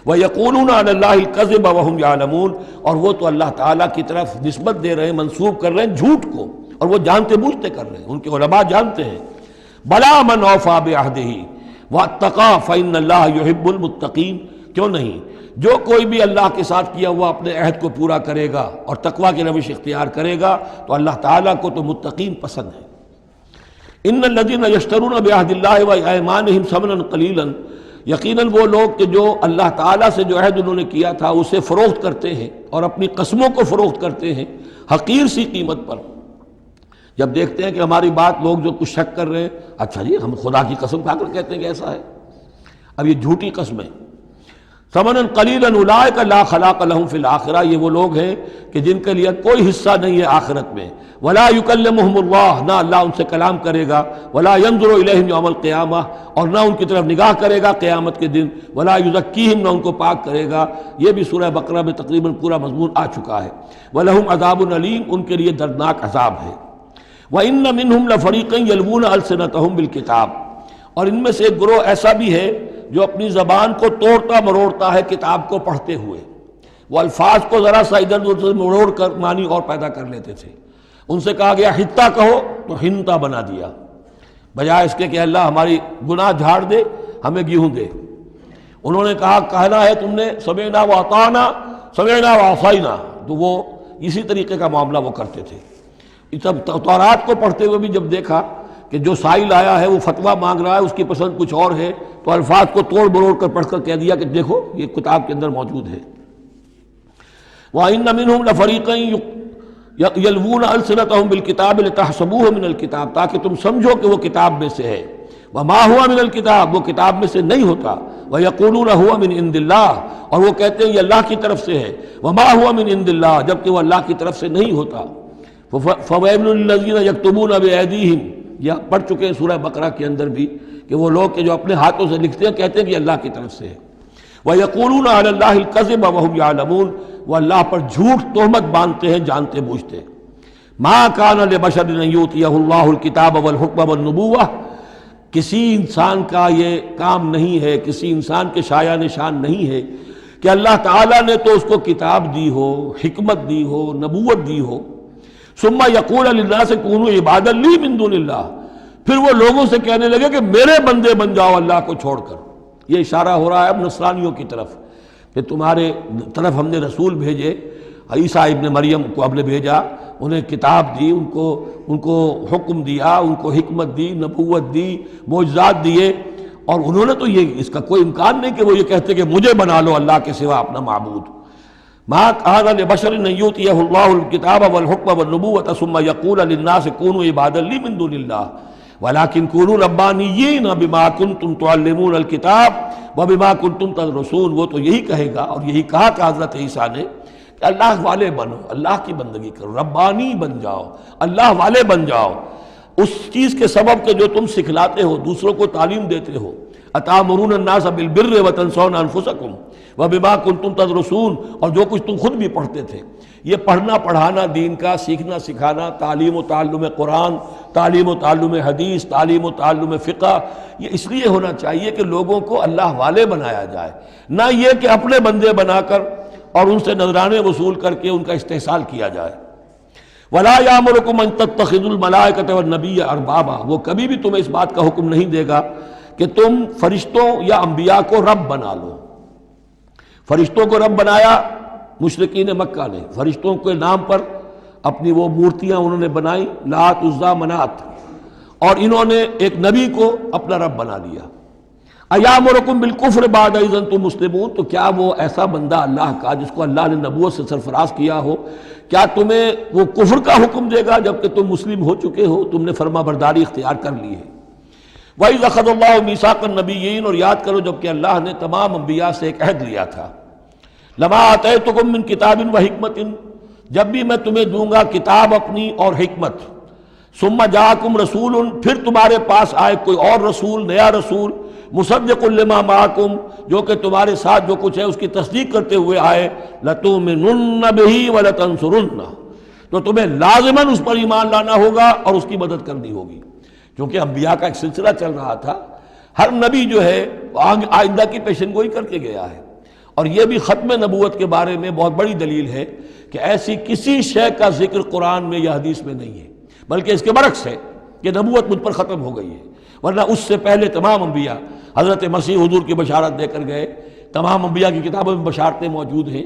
وَيَقُولُونَ عَلَى اللَّهِ الْكَذِبَ وَهُمْ يَعْلَمُونَ، اور وہ تو اللہ تعالیٰ کی طرف نسبت دے رہے ہیں، منسوب کر رہے ہیں جھوٹ کو، اور وہ جانتے بوجھتے کر رہے ہیں، ان کے علماء جانتے ہیں۔ بَلَا مَنْ أَوْفَىٰ بِعَهْدِهِ وَاتَّقَىٰ فَإِنَّ اللَّهَ يُحِبُّ الْمُتَّقِينَ، کیوں نہیں، جو کوئی بھی اللہ کے ساتھ کیا ہوا اپنے عہد کو پورا کرے گا اور تقویٰ کی روش اختیار کرے گا تو اللہ تعالیٰ کو تو متقین پسند ہے۔ ان الذین یشترون بعہد اللہ وایمانہم ثمنا قلیلا، یقیناً وہ لوگ کہ جو اللہ تعالیٰ سے جو عہد انہوں نے کیا تھا اسے فروخت کرتے ہیں اور اپنی قسموں کو فروخت کرتے ہیں حقیر سی قیمت پر۔ جب دیکھتے ہیں کہ ہماری بات لوگ جو کچھ شک کر رہے ہیں، اچھا جی ہم خدا کی قسم کھا کر کہتے ہیں کہ ایسا ہے، اب یہ جھوٹی قسمیں۔ ثمنا قلیلا اولئک لا خلاق لهم فی الآخرہ، یہ وہ لوگ ہیں کہ جن کے لیے کوئی حصہ نہیں ہے آخرت میں۔ ولا یکلمہم اللہ، نہ اللہ ان سے کلام کرے گا۔ ولا ینظر الیہم یوم القیامہ، اور نہ ان کی طرف نگاہ کرے گا قیامت کے دن۔ ولا یزکیہم، نہ ان کو پاک کرے گا۔ یہ بھی سورہ بقرہ میں تقریباً پورا مضمون آ چکا ہے۔ ولہم عذاب علیم، ان کے لیے دردناک عذاب ہے۔ وان منہم لفریقا یلوون السنتہم بالکتاب، اور ان میں سے ایک گروہ ایسا بھی ہے جو اپنی زبان کو توڑتا مروڑتا ہے کتاب کو پڑھتے ہوئے، وہ الفاظ کو ذرا سا ادھر ادھر مروڑ کر معنی اور پیدا کر لیتے تھے۔ ان سے کہا گیا حتہ کہو تو ہنتا بنا دیا، بجائے اس کے کہ اللہ ہماری گناہ جھاڑ دے، ہمیں گیہوں دے۔ انہوں نے کہنا ہے تم نے سمعنا واطعنا، سمعنا وعصینا، تو وہ اسی طریقے کا معاملہ وہ کرتے تھے۔ تورات کو پڑھتے ہوئے بھی جب دیکھا کہ جو سائل آیا ہے وہ فتویٰ مانگ رہا ہے، اس کی پسند کچھ اور ہے، تو الفاظ کو توڑ مروڑ کر پڑھ کر کہہ دیا کہ دیکھو یہ کتاب کے اندر موجود ہے۔ وَإِنَّ مِنْهُمْ لَفَرِيقًا يَلْوُونَ أَلْسِنَتَهُمْ بِالْكِتَابِ لِتَحْسَبُوهُ مِنَ الْكِتَابِ، تاکہ تم سمجھو کہ وہ کتاب میں سے ہے۔ وَمَا هُوَ مِنَ الْكِتَابِ، وہ کتاب میں سے نہیں ہوتا۔ وَيَقُولُونَ هُوَ مِنْ عِنْدِ اللَّهِ، اور وہ کہتے ہیں یہ اللہ کی طرف سے ہے۔ وَمَا هُوَ مِنْ عِنْدِ اللَّهِ، جبکہ وہ اللہ کی طرف سے نہیں ہوتا۔ فَوَيْلٌ لِّلَّذِينَ يَكْتُبُونَ بِأَيْدِيهِمْ، یہ پڑھ چکے ہیں سورہ بقرہ کے اندر بھی کہ وہ لوگ کہ جو اپنے ہاتھوں سے لکھتے ہیں کہتے ہیں کہ اللہ کی طرف سے ہے۔ وَيَقُولُونَ عَلَى اللَّهِ الْكَذِبَ وَهُمْ يَعْلَمُونَ، وہ اللہ پر جھوٹ تہمت باندھتے ہیں جانتے بوجھتے۔ مَا كَانَ لِبَشَرٍ أَن يُؤْتِيَهُ اللَّهُ الْكِتَابَ وَالْحُكْمَ وَالنُّبُوَّةَ، کسی انسان کا یہ کام نہیں ہے، کسی انسان کے شایہ نشان نہیں ہے کہ اللہ تعالیٰ نے تو اس کو کتاب دی ہو، حکمت دی ہو، نبوت دی ہو۔ ثم یقول للناس کونوا عبادا لی من دون اللہ، پھر وہ لوگوں سے کہنے لگے کہ میرے بندے بن جاؤ اللہ کو چھوڑ کر۔ یہ اشارہ ہو رہا ہے اب نصرانیوں کی طرف کہ تمہارے طرف ہم نے رسول بھیجے، عیسیٰ ابن مریم کو ہم نے بھیجا، انہیں کتاب دی، ان کو حکم دیا، ان کو حکمت دی، نبوت دی، معجزات دیے، اور انہوں نے تو یہ اس کا کوئی امکان نہیں کہ وہ یہ کہتے کہ مجھے بنا لو اللہ کے سوا اپنا معبود۔ ما كان لبشر ان يؤتيه الله الكتاب والحكم والنبوة ثم يقول للناس كونوا عبادا لي من دون الله ولكن كونوا ربانيين بما كنتم تعلمون الكتاب وبما كنتم تدرسون۔ وہ تو یہی کہے گا، اور یہی کہا کہ حضرت عیسیٰ نے کہ اللہ والے بنو، اللہ کی بندگی کرو، ربانی بن جاؤ، اللہ والے بن جاؤ، اس چیز کے سبب کہ جو تم سکھلاتے ہو، دوسروں کو تعلیم دیتے ہو۔ اتامرون الناس بالبر وتنسون انفسکم وبما کنتم تدرسون، اور جو کچھ تم خود بھی پڑھتے تھے۔ یہ پڑھنا پڑھانا دین کا، سیکھنا سکھانا، تعلیم و تعلم قرآن، تعلیم و تعلم حدیث، تعلیم و تعلم فقہ، یہ اس لیے ہونا چاہیے کہ لوگوں کو اللہ والے بنایا جائے، نہ یہ کہ اپنے بندے بنا کر اور ان سے نذرانے وصول کر کے ان کا استحصال کیا جائے۔ وَلَا يَأْمُرُكُمْ أَن تَتَّخِذُوا الْمَلَائِكَةَ وَالنَّبِيَّ أَرْبَابًا، وہ کبھی بھی تمہیں اس بات کا حکم نہیں دے گا کہ تم فرشتوں یا انبیاء کو رب بنا لو۔ فرشتوں کو رب بنایا مشرکین مکہ نے، فرشتوں کے نام پر اپنی وہ مورتیاں انہوں نے بنائی، لات، عزا، منات، اور انہوں نے ایک نبی کو اپنا رب بنا لیا۔ ایامرکم بالکفر بعد اذ انتم مسلمون، تو کیا وہ ایسا بندہ اللہ کا جس کو اللہ نے نبوت سے سرفراز کیا ہو، کیا تمہیں وہ کفر کا حکم دے گا جبکہ تم مسلم ہو چکے ہو، تم نے فرما برداری اختیار کر لی ہے۔ وَإِذْ أَخَذَ اللَّهُ مِيثَاقَ النَّبِيِّينَ، اور یاد کرو جب کہ اللہ نے تمام انبیاء سے ایک عہد لیا تھا، لَمَا آتَيْتُكُم مِّن كِتَابٍ وَحِكْمَةٍ، جب بھی میں تمہیں دوں گا کتاب اپنی اور حکمت، ثُمَّ جَاءَكُمْ رَسُولٌ، پھر تمہارے پاس آئے کوئی اور رسول، نیا رسول، مُصَدِّقٌ لِّمَا مَعَكُمْ، جو کہ تمہارے ساتھ جو کچھ ہے اس کی تصدیق کرتے ہوئے آئے، لَتُؤْمِنُنَّ بِهِ وَلَتَنصُرُنَّهُ، تو تمہیں لازماً اس پر ایمان لانا ہوگا اور اس کی مدد کرنی ہوگی، کیونکہ انبیاء کا ایک سلسلہ چل رہا تھا، ہر نبی جو ہے آئندہ کی پیشن گوئی کر کے گیا ہے، اور یہ بھی ختم نبوت کے بارے میں بہت بڑی دلیل ہے کہ ایسی کسی شے کا ذکر قرآن میں یا حدیث میں نہیں ہے، بلکہ اس کے برعکس ہے کہ نبوت مجھ پر ختم ہو گئی ہے، ورنہ اس سے پہلے تمام انبیاء حضرت مسیح حضور کی بشارت دے کر گئے، تمام انبیاء کی کتابوں میں بشارتیں موجود ہیں۔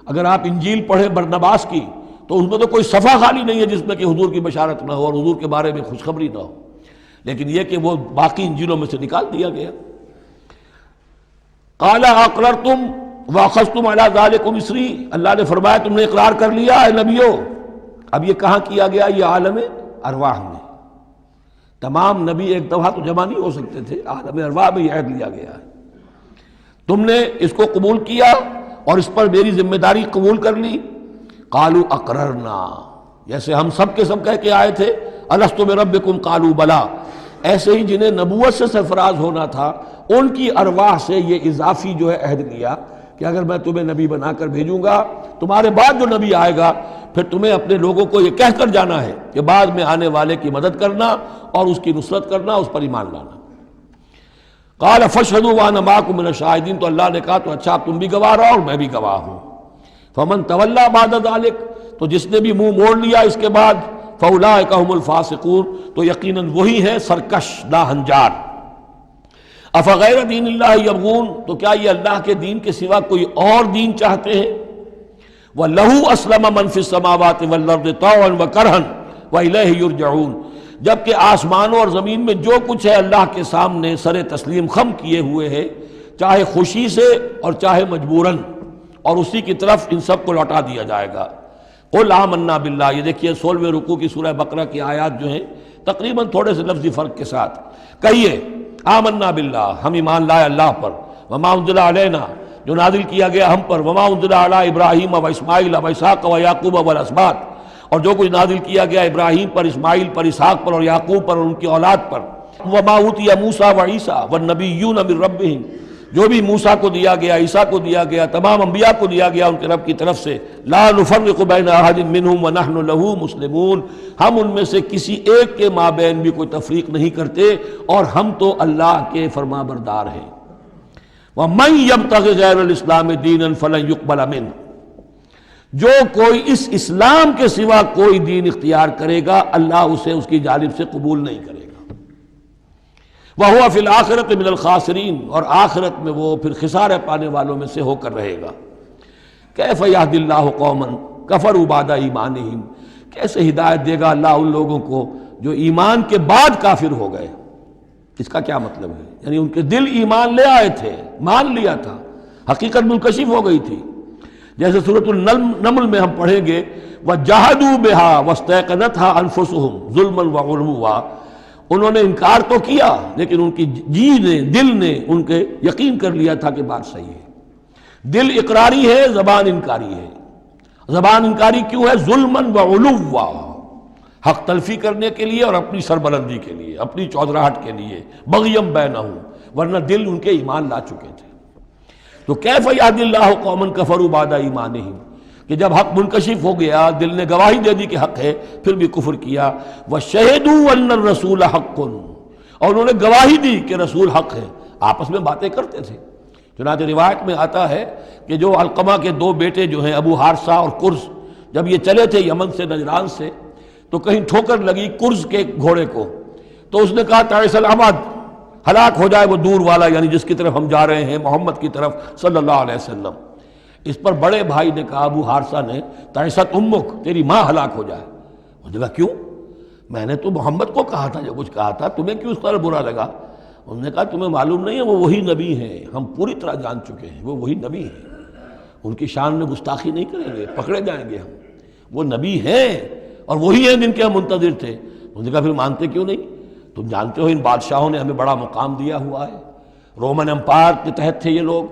اگر آپ انجیل پڑھیں برنباس کی تو اس میں تو کوئی صفحہ خالی نہیں ہے جس میں کہ حضور کی بشارت نہ ہو اور حضور کے بارے میں خوشخبری نہ ہو، لیکن یہ کہ وہ باقی انجیلوں میں سے نکال دیا گیا۔ قال اقررتم واخذتم علی ذلکم اسری، اللہ نے فرمایا تم نے اقرار کر لیا اے نبیوں۔ اب یہ کہاں کیا گیا؟ یہ عالم ارواح میں، تمام نبی ایک دفعہ تو جمع نہیں ہو سکتے تھے، عالم ارواح میں یہ عہد لیا گیا ہے، تم نے اس کو قبول کیا اور اس پر میری ذمہ داری قبول کر لی۔ قالوا اقررنا، جیسے ہم سب کے سب کہہ کے آئے تھے الست بربکم قالوا بلا، ایسے ہی جنہیں نبوت سے سرفراز ہونا تھا ان کی ارواح سے یہ اضافی جو ہے عہد لیا کہ اگر میں تمہیں نبی بنا کر بھیجوں گا، تمہارے بعد جو نبی آئے گا پھر تمہیں اپنے لوگوں کو یہ کہہ کر جانا ہے کہ بعد میں آنے والے کی مدد کرنا اور اس کی نصرت کرنا، اس پر ایمان لانا۔ قال فاشهدوا وانا معكم من الشاهدين، تو اللہ نے کہا تو اچھا اب تم بھی گواہ رہو اور میں بھی گواہ ہوں۔ فمن تولى بعد ذلك، تو جس نے بھی منہ موڑ لیا اس کے بعد، فاولئک هم الفاسقون، تو یقیناً وہی ہے سرکش ناہنجار۔ افغیر دین اللہ یبغون، تو کیا یہ اللہ کے دین کے سوا کوئی اور دین چاہتے ہیں؟ وَلَهُ أَسْلَمَ مَنْ فِي السَّمَاوَاتِ وَالْأَرْضِ طَوْعًا وَكَرْهًا وَإِلَيْهِ يُرْجَعُونَ، جبکہ آسمانوں اور زمین میں جو کچھ ہے اللہ کے سامنے سر تسلیم خم کیے ہوئے ہے، چاہے خوشی سے اور چاہے مجبوراً، اور اسی کی طرف ان سب کو لوٹا دیا جائے گا۔ قُلْ آمَنَّا بِاللَّهِ، یہ دیکھیے 16ویں رکوع کی سورہ بقرہ کی آیات جو ہیں تقریباً تھوڑے سے لفظی فرق کے ساتھ، کہیے آمنا باللہ، ہم ایمان لائے اللہ پر، وما انزل علینا، جو نازل کیا گیا ہم پر، وما انزل علی ابراہیم و اسماعیل و اسحاق و یعقوب والاسباط، اور جو کچھ نازل کیا گیا ابراہیم پر، اسماعیل پر، اسحاق پر اور یعقوب پر اور ان کی اولاد پر، وما اوتی موسیٰ و عیسیٰ والنبیون من ربہم، جو بھی موسیٰ کو دیا گیا، عیسیٰ کو دیا گیا، تمام انبیاء کو دیا گیا ان کے رب کی طرف سے، لا نفرق بین احد منہم ونحن لہ مسلمون، ہم ان میں سے کسی ایک کے مابین بھی کوئی تفریق نہیں کرتے اور ہم تو اللہ کے فرما بردار ہیں۔ وَمَن يَبْتَغِ غَيْرَ الْإِسْلَامِ دِينًا فَلَن يُقْبَلَ مِنْهُ، جو کوئی اس اسلام کے سوا کوئی دین اختیار کرے گا اللہ اسے اس کی جانب سے قبول نہیں کرے گا۔ وَهُوَ فِي الْآخِرَةِ مِنَ الْخَاسِرِينَ، اور آخرت میں وہ پھر خسارے پانے والوں میں سے ہو کر رہے گا۔ كَيْفَ يَهْدِي اللَّهُ قَوْمًا كَفَرُوا بَعْدَ إِيمَانِهِمْ، کیسے ہدایت دے گا اللہ ان لوگوں کو جو ایمان کے بعد کافر ہو گئے۔ اس کا کیا مطلب ہے؟ یعنی ان کے دل ایمان لے آئے تھے، مان لیا تھا، حقیقت منکشف ہو گئی تھی، جیسے سورۃ النمل میں ہم پڑھیں گے وَجَحَدُوا بِهَا وَاسْتَيْقَنَتْهَا أَنفُسُهُمْ ظُلْمًا وَعُلُوًّا، انہوں نے انکار تو کیا لیکن ان کی جی نے، دل نے ان کے یقین کر لیا تھا کہ بات صحیح ہے۔ دل اقراری ہے، زبان انکاری ہے۔ زبان انکاری کیوں ہے؟ ظلمًا وعلوا، حق تلفی کرنے کے لیے اور اپنی سربلندی کے لیے، اپنی چودراہٹ کے لیے، بغیم بینہم، ورنہ دل ان کے ایمان لا چکے تھے۔ تو کیف یہدی اللہ قوما کفروا بعد ایمانہم، کہ جب حق منکشف ہو گیا، دل نے گواہی دے دی کہ حق ہے، پھر بھی کفر کیا۔ وشہدوا ان الرسول حق، اور انہوں نے گواہی دی کہ رسول حق ہے، آپس میں باتیں کرتے تھے۔ چنانچہ روایت میں آتا ہے کہ جو علقمہ کے دو بیٹے جو ہیں ابو حارثہ اور قرز، جب یہ چلے تھے یمن سے، نجران سے، تو کہیں ٹھوکر لگی قرز کے گھوڑے کو، تو اس نے کہا تعیس العمد، ہلاک ہو جائے وہ دور والا، یعنی جس کی طرف ہم جا رہے ہیں، محمد کی طرف صلی اللہ علیہ وسلم۔ اس پر بڑے بھائی نے کہا، ابو حارثہ نے، تعیست امک، تیری ماں ہلاک ہو جائے۔ اس نے کہا کیوں؟ میں نے تو محمد کو کہا تھا جو کچھ کہا تھا، تمہیں کیوں اس طرح برا لگا؟ انہوں نے کہا تمہیں معلوم نہیں ہے وہ وہی نبی ہیں، ہم پوری طرح جان چکے ہیں وہ وہی نبی ہیں، ان کی شان میں گستاخی نہیں کریں گے، پکڑے جائیں گے ہم، وہ نبی ہیں اور وہی ہیں جن کے ہم منتظر تھے۔ انہوں نے کہا پھر مانتے کیوں نہیں؟ تم جانتے ہو ان بادشاہوں نے ہمیں بڑا مقام دیا ہوا ہے، رومن امپائر کے تحت تھے یہ لوگ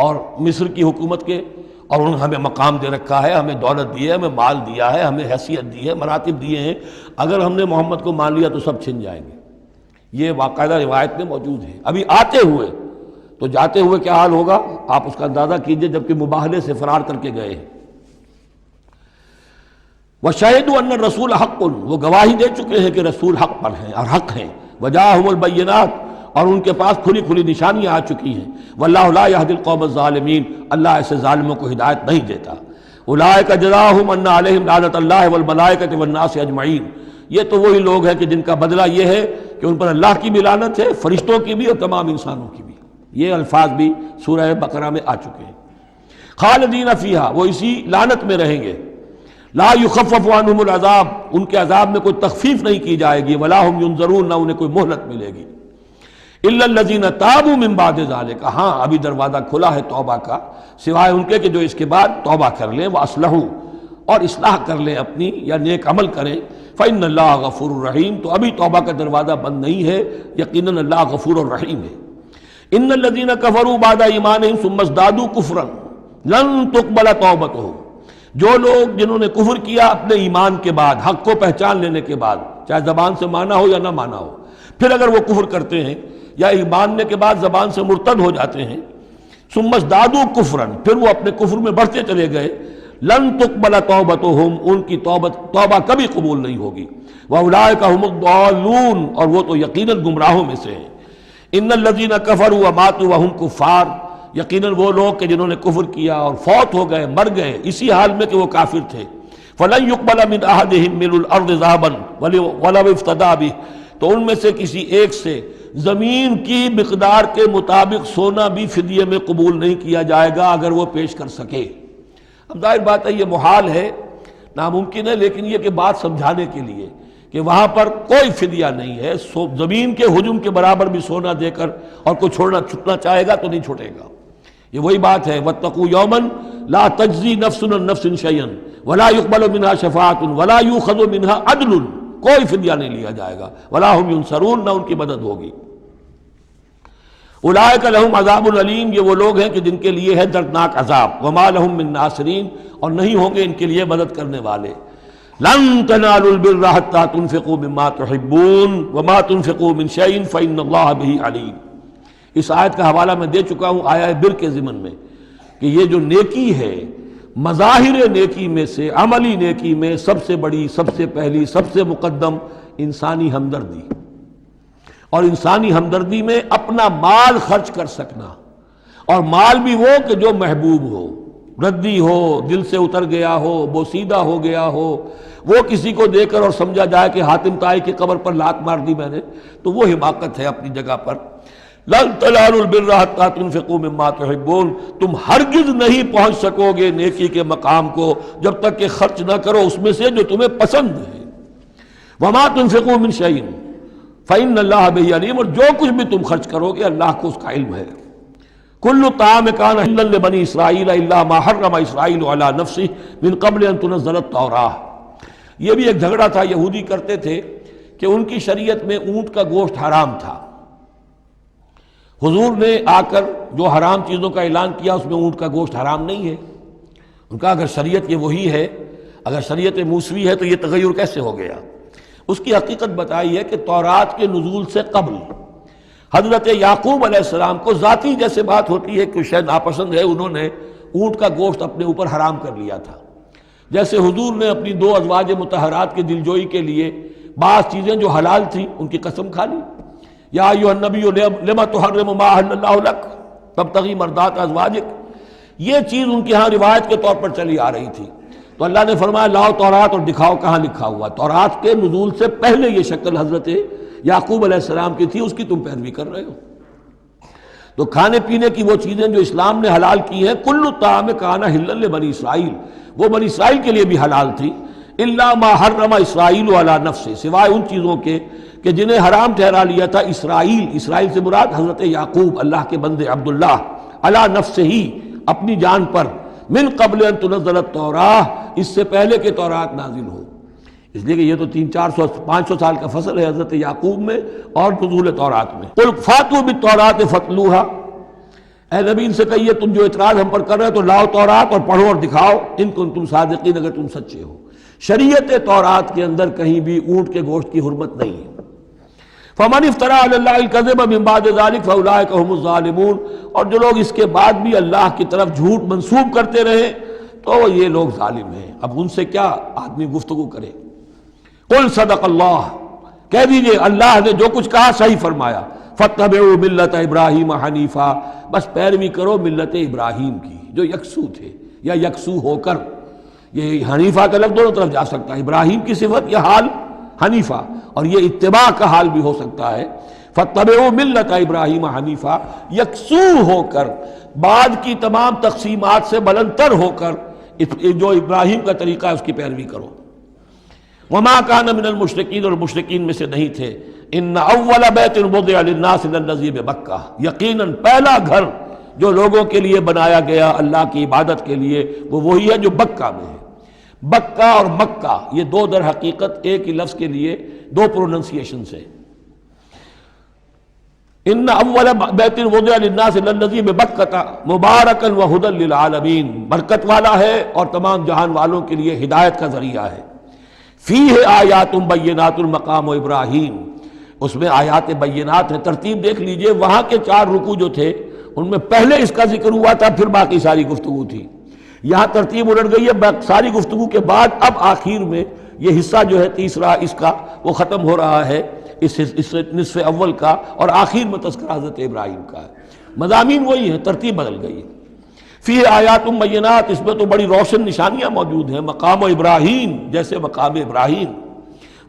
اور مصر کی حکومت کے، اور انہوں نے ہمیں مقام دے رکھا ہے، ہمیں دولت دی ہے، ہمیں مال دیا ہے، ہمیں حیثیت دی ہے، مراتب دیے ہیں، اگر ہم نے محمد کو مان لیا تو سب چھن جائیں گے۔ یہ باقاعدہ روایت میں موجود ہے۔ ابھی آتے ہوئے تو جاتے ہوئے کیا حال ہوگا آپ اس کا اندازہ کیجئے، جبکہ مباہلے سے فرار کر کے گئے ہیں۔ وَشَهِدُوا أَنَّ الرَّسُولَ حَقٌّ، وہ گواہی دے چکے ہیں کہ رسول حق پر ہیں اور حق ہیں۔ وَجَاءَهُمُ الْبَيِّنَاتُ، اور ان کے پاس کھلی کھلی نشانیاں آ چکی ہیں۔ وَاللَّهُ لَا يَهْدِي الْقَوْمَ الظَّالِمِينَ، اللہ ایسے ظالموں کو ہدایت نہیں دیتا۔ أُولَٰئِكَ جَزَاؤُهُمْ أَنَّ عَلَيْهِمْ لَعْنَةَ اللَّهِ وَالْمَلَائِكَةِ وَالنَّاسِ أَجْمَعِينَ، یہ تو وہی لوگ ہیں کہ جن کا بدلہ یہ ہے کہ ان پر اللہ کی بھی لعنت ہے، فرشتوں کی بھی اور تمام انسانوں کی بھی۔ یہ الفاظ بھی سورہ بقرہ میں آ چکے ہیں۔ خالدین فیہا، وہ اسی لعنت میں رہیں گے۔ لا یخفف عنہم العذاب، ان کے عذاب میں کوئی تخفیف نہیں کی جائے گی۔ ولا ہم ینظرون، نہ انہیں کوئی مہلت ملے گی۔ الا الذین تابوا من بعد ذلک، ہاں ابھی دروازہ کھلا ہے توبہ کا، سوائے ان کے کہ جو اس کے بعد توبہ کر لیں، واصلحوا، اور اصلاح کر لیں اپنی یا نیک عمل کریں۔ فإن اللہ غفور الرحیم، تو ابھی توبہ کا دروازہ بند نہیں ہے، یقیناً اللہ غفور الرحیم ہے۔ ان الذین کفروا بعد ایمانہم ثم ازدادوا کفرا لن تقبل توبتہم، جو لوگ جنہوں نے کفر کیا اپنے ایمان کے بعد، حق کو پہچان لینے کے بعد، چاہے زبان سے مانا ہو یا نہ مانا ہو، پھر اگر وہ کفر کرتے ہیں یا ماننے کے بعد زبان سے مرتد ہو جاتے ہیں، ثم ازدادوا کفرا، پھر وہ اپنے کفر میں بڑھتے چلے گئے، لن تقبل توبتہم، ان کی توبہ کبھی قبول نہیں ہوگی۔ واولئک هم الضالون، اور وہ تو یقیناً گمراہوں میں سے ہیں۔ ان الذین کفروا وماتوا وهم کفار، یقیناً وہ لوگ کہ جنہوں نے کفر کیا اور فوت ہو گئے، مر گئے اسی حال میں کہ وہ کافر تھے، فلن يقبل من احدهم ملء الارض ذهبا ولو افتدى به، تو ان میں سے کسی ایک سے زمین کی مقدار کے مطابق سونا بھی فدیے میں قبول نہیں کیا جائے گا اگر وہ پیش کر سکے۔ اب ظاہر بات ہے یہ محال ہے، ناممکن ہے، لیکن یہ کہ بات سمجھانے کے لیے کہ وہاں پر کوئی فدیہ نہیں ہے، زمین کے حجم کے برابر بھی سونا دے کر اور کوئی چھٹنا چاہے گا تو نہیں چھوٹے گا۔ یہ وہی بات ہے، وَاتَّقُوا يَوْمًا لَا تَجْزِي نَفْسٌ عَن نَفْسٍ شَيْئًا وَلَا يُقْبَلُ مِنْهَا شَفَاعَةٌ وَلَا يُؤْخَذُ مِنْهَا عَدْلٌ، کوئی فدیہ نہیں لیا جائے گا، وَلَا هُمْ يُنصَرُونَ، نہ ان کی مدد ہوگی۔ اولئک لہم عذاب علیم، یہ وہ لوگ ہیں کہ جن کے لیے ہے دردناک عذاب، وما لہم من ناصرین، اور نہیں ہوں گے ان کے لیے مدد کرنے والے۔ لن تنالوا البر حتى تنفقوا مما تحبون وما تنفقوا من شيء فإن الله به علیم۔ اس آیت کا حوالہ میں دے چکا ہوں آیا بر کے ضمن میں کہ یہ جو نیکی ہے، مظاہر نیکی میں سے، عملی نیکی میں سب سے بڑی، سب سے پہلی، سب سے مقدم انسانی ہمدردی، اور انسانی ہمدردی میں اپنا مال خرچ کر سکنا، اور مال بھی وہ کہ جو محبوب ہو، ردی ہو، دل سے اتر گیا ہو، بوسیدہ ہو گیا ہو، وہ کسی کو دے کر اور سمجھا جائے کہ حاتم طائی کی قبر پر لات مار دی میں نے، تو وہ حماقت ہے اپنی جگہ پر۔ لن تنالوا البر حتى تنفقوا مما تحبون، تم ہرگز نہیں پہنچ سکو گے نیکی کے مقام کو جب تک کہ خرچ نہ کرو اس میں سے جو تمہیں پسند ہے۔ وما تنفقوا من شيء فإن الله به علیم، اور جو کچھ بھی تم خرچ کرو گے اللہ کو اس کا علم ہے۔ کل طعام کان حلا لبنی اسرائیل الا ما حرم اسرائیل علی نفسہ من قبل ان تنزل التوراۃ، یہ بھی ایک جھگڑا تھا، یہودی کرتے تھے کہ ان کی شریعت میں اونٹ کا گوشت حرام تھا، حضور نے آ کر جو حرام چیزوں کا اعلان کیا اس میں اونٹ کا گوشت حرام نہیں ہے۔ ان کا اگر شریعت یہ وہی ہے، اگر شریعت موسوی ہے تو یہ تغیر کیسے ہو گیا؟ اس کی حقیقت بتائی ہے کہ تورات کے نزول سے قبل حضرت یعقوب علیہ السلام کو ذاتی جیسے بات ہوتی ہے کہ شاید ناپسند ہے، انہوں نے اونٹ کا گوشت اپنے اوپر حرام کر لیا تھا، جیسے حضور نے اپنی 2 ازواج مطہرات کی دلجوئی کے لیے بعض چیزیں جو حلال تھیں ان کی قسم کھا لی، یا ایھا النبی لما تحرم ما احل اللہ لک تبتغی مرضات ازواجک، یہ چیز ان کے ہاں روایت کے طور پر چلی آ رہی تھی، تو اللہ نے فرمایا لاؤ تورات اور دکھاؤ کہاں لکھا ہوا۔ تورات کے نزول سے پہلے یہ شکل حضرت یعقوب علیہ السلام کی تھی، اس کی تم پیروی کر رہے ہو۔ تو کھانے پینے کی وہ چیزیں جو اسلام نے حلال کی ہیں، کل طعام کان حلا لبنی اسرائیل، وہ بنی اسرائیل کے لیے بھی حلال تھی، الا ما حرم اسرائیل علی نفسہ، سوائے ان چیزوں کے کہ جنہیں حرام ٹھہرا لیا تھا اسرائیل، اسرائیل سے مراد حضرت یعقوب اللہ کے بندے عبداللہ، علی نفسہ ہی، اپنی جان پر، من قبل ان تنزل التوراۃ، اس سے پہلے کہ تورات نازل ہو۔ اس لیے کہ یہ تو 500 سال کا فصل ہے حضرت یعقوب میں اور نزول تورات میں۔ قل فاتوا بالتوراۃ فاتلوها، اے نبی ان سے کہیے تم جو اعتراض ہم پر کر رہے ہو تو لاؤ تورات اور پڑھو اور دکھاؤ، ان کنتم صادقین، اگر تم سچے ہو۔ شریعت تورات کے اندر کہیں بھی اونٹ کے گوشت کی حرمت نہیں ہے۔ فمن افترى علی اللہ الکذب من بعد ذلک فاولئک هم الظالمون، اور جو لوگ اس کے بعد بھی اللہ کی طرف جھوٹ منسوب کرتے رہے تو یہ لوگ ظالم ہیں۔ اب ان سے کیا آدمی گفتگو کرے؟ قل صدق اللہ، کہہ دیجئے اللہ نے جو کچھ کہا صحیح فرمایا۔ فاتبعوا ملت ابراہیم حنیفا، بس پیروی کرو ملت ابراہیم کی جو یکسو تھے یا یکسو ہو کر، یہ حنیفہ کا لفظ دونوں طرف جا سکتا ہے، ابراہیم کی صفت یہ حال حنیفہ، اور یہ اتباع کا حال بھی ہو سکتا ہے۔ فاتبعوا ملت ابراہیم حنیفا، یکسو ہو کر، بعد کی تمام تقسیمات سے بلندتر ہو کر جو ابراہیم کا طریقہ ہے اس کی پیروی کرو۔ وما کان من المشرکین، اور مشرکین میں سے نہیں تھے۔ ان اول بیت وضع للناس للذی بمکہ، یقیناً پہلا گھر جو لوگوں کے لیے بنایا گیا اللہ کی عبادت کے لیے وہ وہی ہے جو بکہ میں ہے۔ بکہ اور مکہ یہ دو در حقیقت ایک ہی لفظ کے لیے دو پروننسیشن سے۔ ان اول بیت وضع للناس للذی ببکہ مبارکا وہدی للعالمین، برکت والا ہے اور تمام جہان والوں کے لیے ہدایت کا ذریعہ ہے۔ فیہ آیات بینات المقام ابراہیم، اس میں آیات بینات ہیں۔ ترتیب دیکھ لیجئے، وہاں کے 4 رکوع جو تھے ان میں پہلے اس کا ذکر ہوا تھا، پھر باقی ساری گفتگو تھی۔ یہاں ترتیب الٹ گئی ہے، ساری گفتگو کے بعد اب آخر میں یہ حصہ جو ہے تیسرا اس کا وہ ختم ہو رہا ہے، اس نصف اول کا، اور آخر میں تذکرہ حضرت ابراہیم کا ہے۔ مضامین وہی ہیں، ترتیب بدل گئی ہے۔ فی آیات بینات، اس میں تو بڑی روشن نشانیاں موجود ہیں۔ مقام ابراہیم، جیسے مقام ابراہیم۔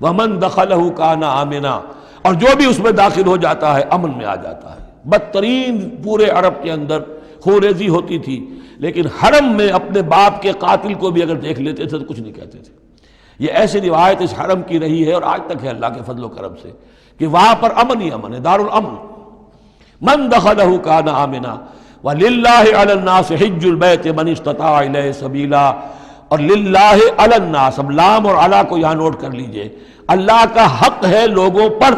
ومن دخلہ کان آمنا، اور جو بھی اس میں داخل ہو جاتا ہے امن میں آ جاتا ہے۔ بدترین پورے عرب کے اندر خونریزی ہوتی تھی، لیکن حرم میں اپنے باپ کے قاتل کو بھی اگر دیکھ لیتے تھے تو کچھ نہیں کہتے تھے۔ یہ ایسی روایت اس حرم کی رہی ہے اور آج تک ہے اللہ کے فضل و کرم سے، کہ وہاں پر امن ہی امن ہے، دار الامن۔ من دخلہ کان آمنا وَلِلَّهِ عَلَى النَّاسِ حِجُّ الْبَيْتِ مَنِ اسْتَطَاعَ إِلَيْهِ سَبِيلًا، اور للہ علی الناس، اب لام اور علی کو یہاں نوٹ کر لیجئے، اللہ کا حق ہے لوگوں پر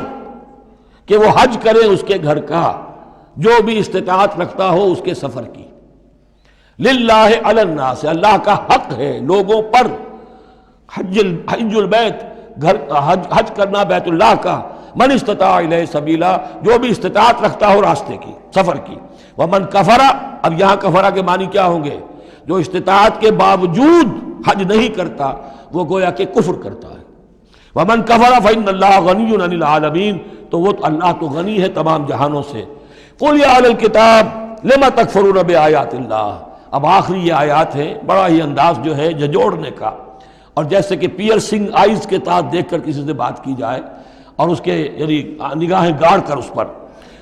کہ وہ حج کرے اس کے گھر کا، جو بھی استطاعت رکھتا ہو اس کے سفر کی۔ للہ علی الناس، اللہ کا حق ہے لوگوں پر، حج البیت، گھر حج کرنا بیت اللہ کا، من استطاع الیہ سبیلا، جو بھی استطاعت رکھتا ہو راستے کی، سفر کی۔ ومن کفر، اب یہاں کفرہ کے معنی کیا ہوں گے؟ جو استطاعت کے باوجود حج نہیں کرتا وہ گویا کہ کفر کرتا ہے۔ ومن کفر فإن اللہ غنی عن العالمین، تو وہ اللہ تو غنی ہے تمام جہانوں سے۔ قل یا اہل الکتاب لم تکفرون بآیات اللہ، اب آخری یہ آیات ہیں، بڑا ہی انداز جو ہے جھنجھوڑنے کا، اور جیسے کہ پیئرسنگ آئیز کے ساتھ دیکھ کر کسی سے بات کی جائے اور اس کے یعنی نگاہیں گاڑ کر اس پر۔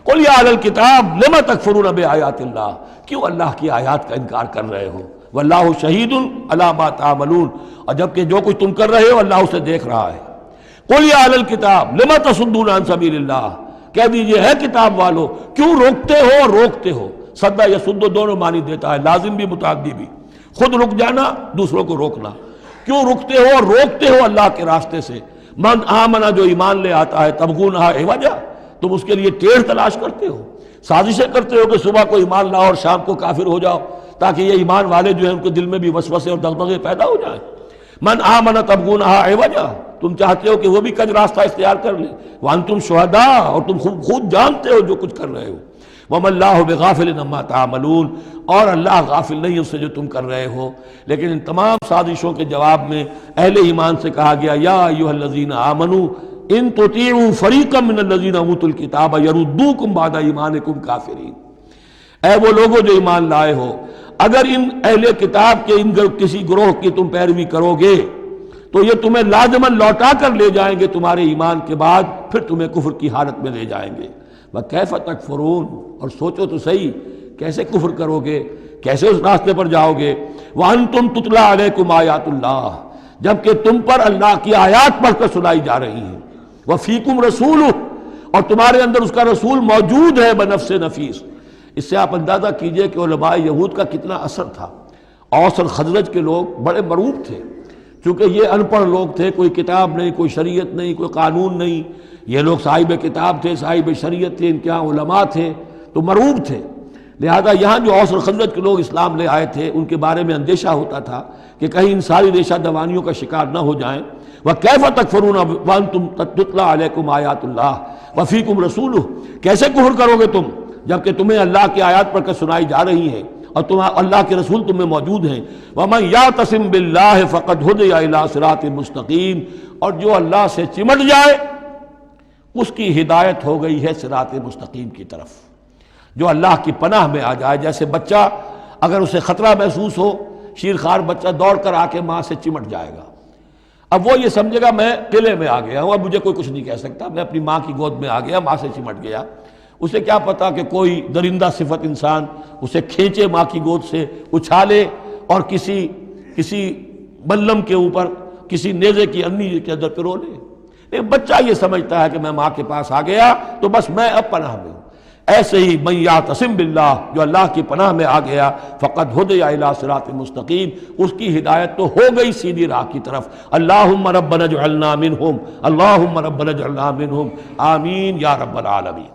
قل یا اہل الکتاب لم تکفرون بآیات اللہ، کیوں اللہ کی آیات کا انکار کر رہے ہو؟ واللہ شہید علی ما تعملون، اور جبکہ جو کچھ تم کر رہے ہو اللہ اسے دیکھ رہا ہے۔ قل یا اہل الکتاب لم تصدون عن سبیل اللہ، کہہ دیجئے ہے کتاب والو کیوں روکتے ہو اور روکتے ہو؟ صدہ یا سدو دونوں معنی دیتا ہے، لازم بھی متعدی بھی، خود رک جانا دوسروں کو روکنا۔ کیوں رکتے ہو اور روکتے ہو اللہ کے راستے سے؟ من آمنا، جو ایمان لے آتا ہے، تبغونہا عوجا، تم اس کے لیے ٹیڑھ تلاش کرتے ہو، سازشیں کرتے ہو کہ صبح کو ایمان لاؤ اور شام کو کافر ہو جاؤ، تاکہ یہ ایمان والے جو ہیں ان کے دل میں بھی وسوسے اور دغدغے پیدا ہو جائیں۔ من آمن تبغونہا عوجا، تم چاہتے ہو کہ وہ بھی کج راستہ اختیار کر لے، وانتم شہداء، اور تم خود جانتے ہو جو کچھ کر رہے ہو۔ وما اللہ بغافل عما تعملون، اور اللہ غافل نہیں اس سے جو تم کر رہے ہو۔ لیکن ان تمام سازشوں کے جواب میں اہل ایمان سے کہا گیا یا ایھا الذین آمنوا ان تطیعوا فریقا من الذین اوتوا الکتاب یردوکم بعد ایمانکم کافرین، اے وہ لوگوں جو ایمان لائے ہو، اگر ان اہل کتاب کے ان کسی گروہ کی تم پیروی کرو گے تو یہ تمہیں لازماً لوٹا کر لے جائیں گے تمہارے ایمان کے بعد، پھر تمہیں کفر کی حالت میں لے جائیں گے۔ وَكَيْفَ تَكْفُرُونَ، اور سوچو تو صحیح کیسے کفر کرو گے، کیسے اس راستے پر جاؤ گے۔ وَأَنْتُمْ تُتْلَىٰ عَلَيْكُمْ آیَاتُ اللَّهِ، جبکہ تم پر اللہ کی آیات پڑھ کر سنائی جا رہی ہیں۔ وَفِيكُمْ رَسُولُهُ، اور تمہارے اندر اس کا رسول موجود ہے بنفس نفیس۔ اس سے آپ اندازہ کیجئے کہ علماء یہود کا کتنا اثر تھا۔ اوس اور خزرج کے لوگ بڑے مرعوب تھے، چونکہ یہ ان پڑھ لوگ تھے، کوئی کتاب نہیں، کوئی شریعت نہیں، کوئی قانون نہیں، یہ لوگ صاحب کتاب تھے، صاحب شریعت تھے، ان کے یہاں علماء تھے، تو مرعوب تھے۔ لہذا یہاں جو اوس اور خزرج کے لوگ اسلام لے آئے تھے ان کے بارے میں اندیشہ ہوتا تھا کہ کہیں ان ساری ریشہ دوانیوں کا شکار نہ ہو جائیں۔ وَكَيْفَ تَكْفُرُونَ وَأَنْتُمْ تُتْلَىٰ عَلَيْكُمْ آيَاتُ اللَّهِ وَفِيكُمْ رَسُولُهُ، کیسے کفر کرو گے تم جبکہ تمہیں اللہ کی آیات پڑھ کر سنائی جا رہی ہیں اور اللہ کے رسول تم میں موجود ہیں۔ وَمَنْ يَعْتَصِمْ بِاللَّهِ فَقَدْ هُدِيَ إِلَىٰ صِرَاطٍ مُسْتَقِيمٍ، اور جو اللہ سے چمٹ جائے اس کی ہدایت ہو گئی ہے صراط مستقیم کی طرف۔ جو اللہ کی پناہ میں آ جائے، جیسے بچہ اگر اسے خطرہ محسوس ہو، شیرخوار بچہ دوڑ کر آ کے ماں سے چمٹ جائے گا، اب وہ یہ سمجھے گا میں قلعے میں آ گیا ہوں، اب مجھے کوئی کچھ نہیں کہہ سکتا، میں اپنی ماں کی گود میں آ گیا، ماں سے چمٹ گیا۔ اسے کیا پتا کہ کوئی درندہ صفت انسان اسے کھینچے ماں کی گود سے، اچھالے اور کسی بلم کے اوپر کسی نیزے کی انی کے اندر پرو لے۔ لیکن بچہ یہ سمجھتا ہے کہ میں ماں کے پاس آ گیا تو بس میں اب پناہ میں ہوں۔ ایسے ہی من یعتصم باللہ، جو اللہ کی پناہ میں آ گیا، فقد ہدی الی صراط مستقیم، اس کی ہدایت تو ہو گئی سیدھی راہ کی طرف۔ اللہم ربنا اجعلنا منہم، اللہم ربنا اجعلنا منہم، آمین یا رب العالمین۔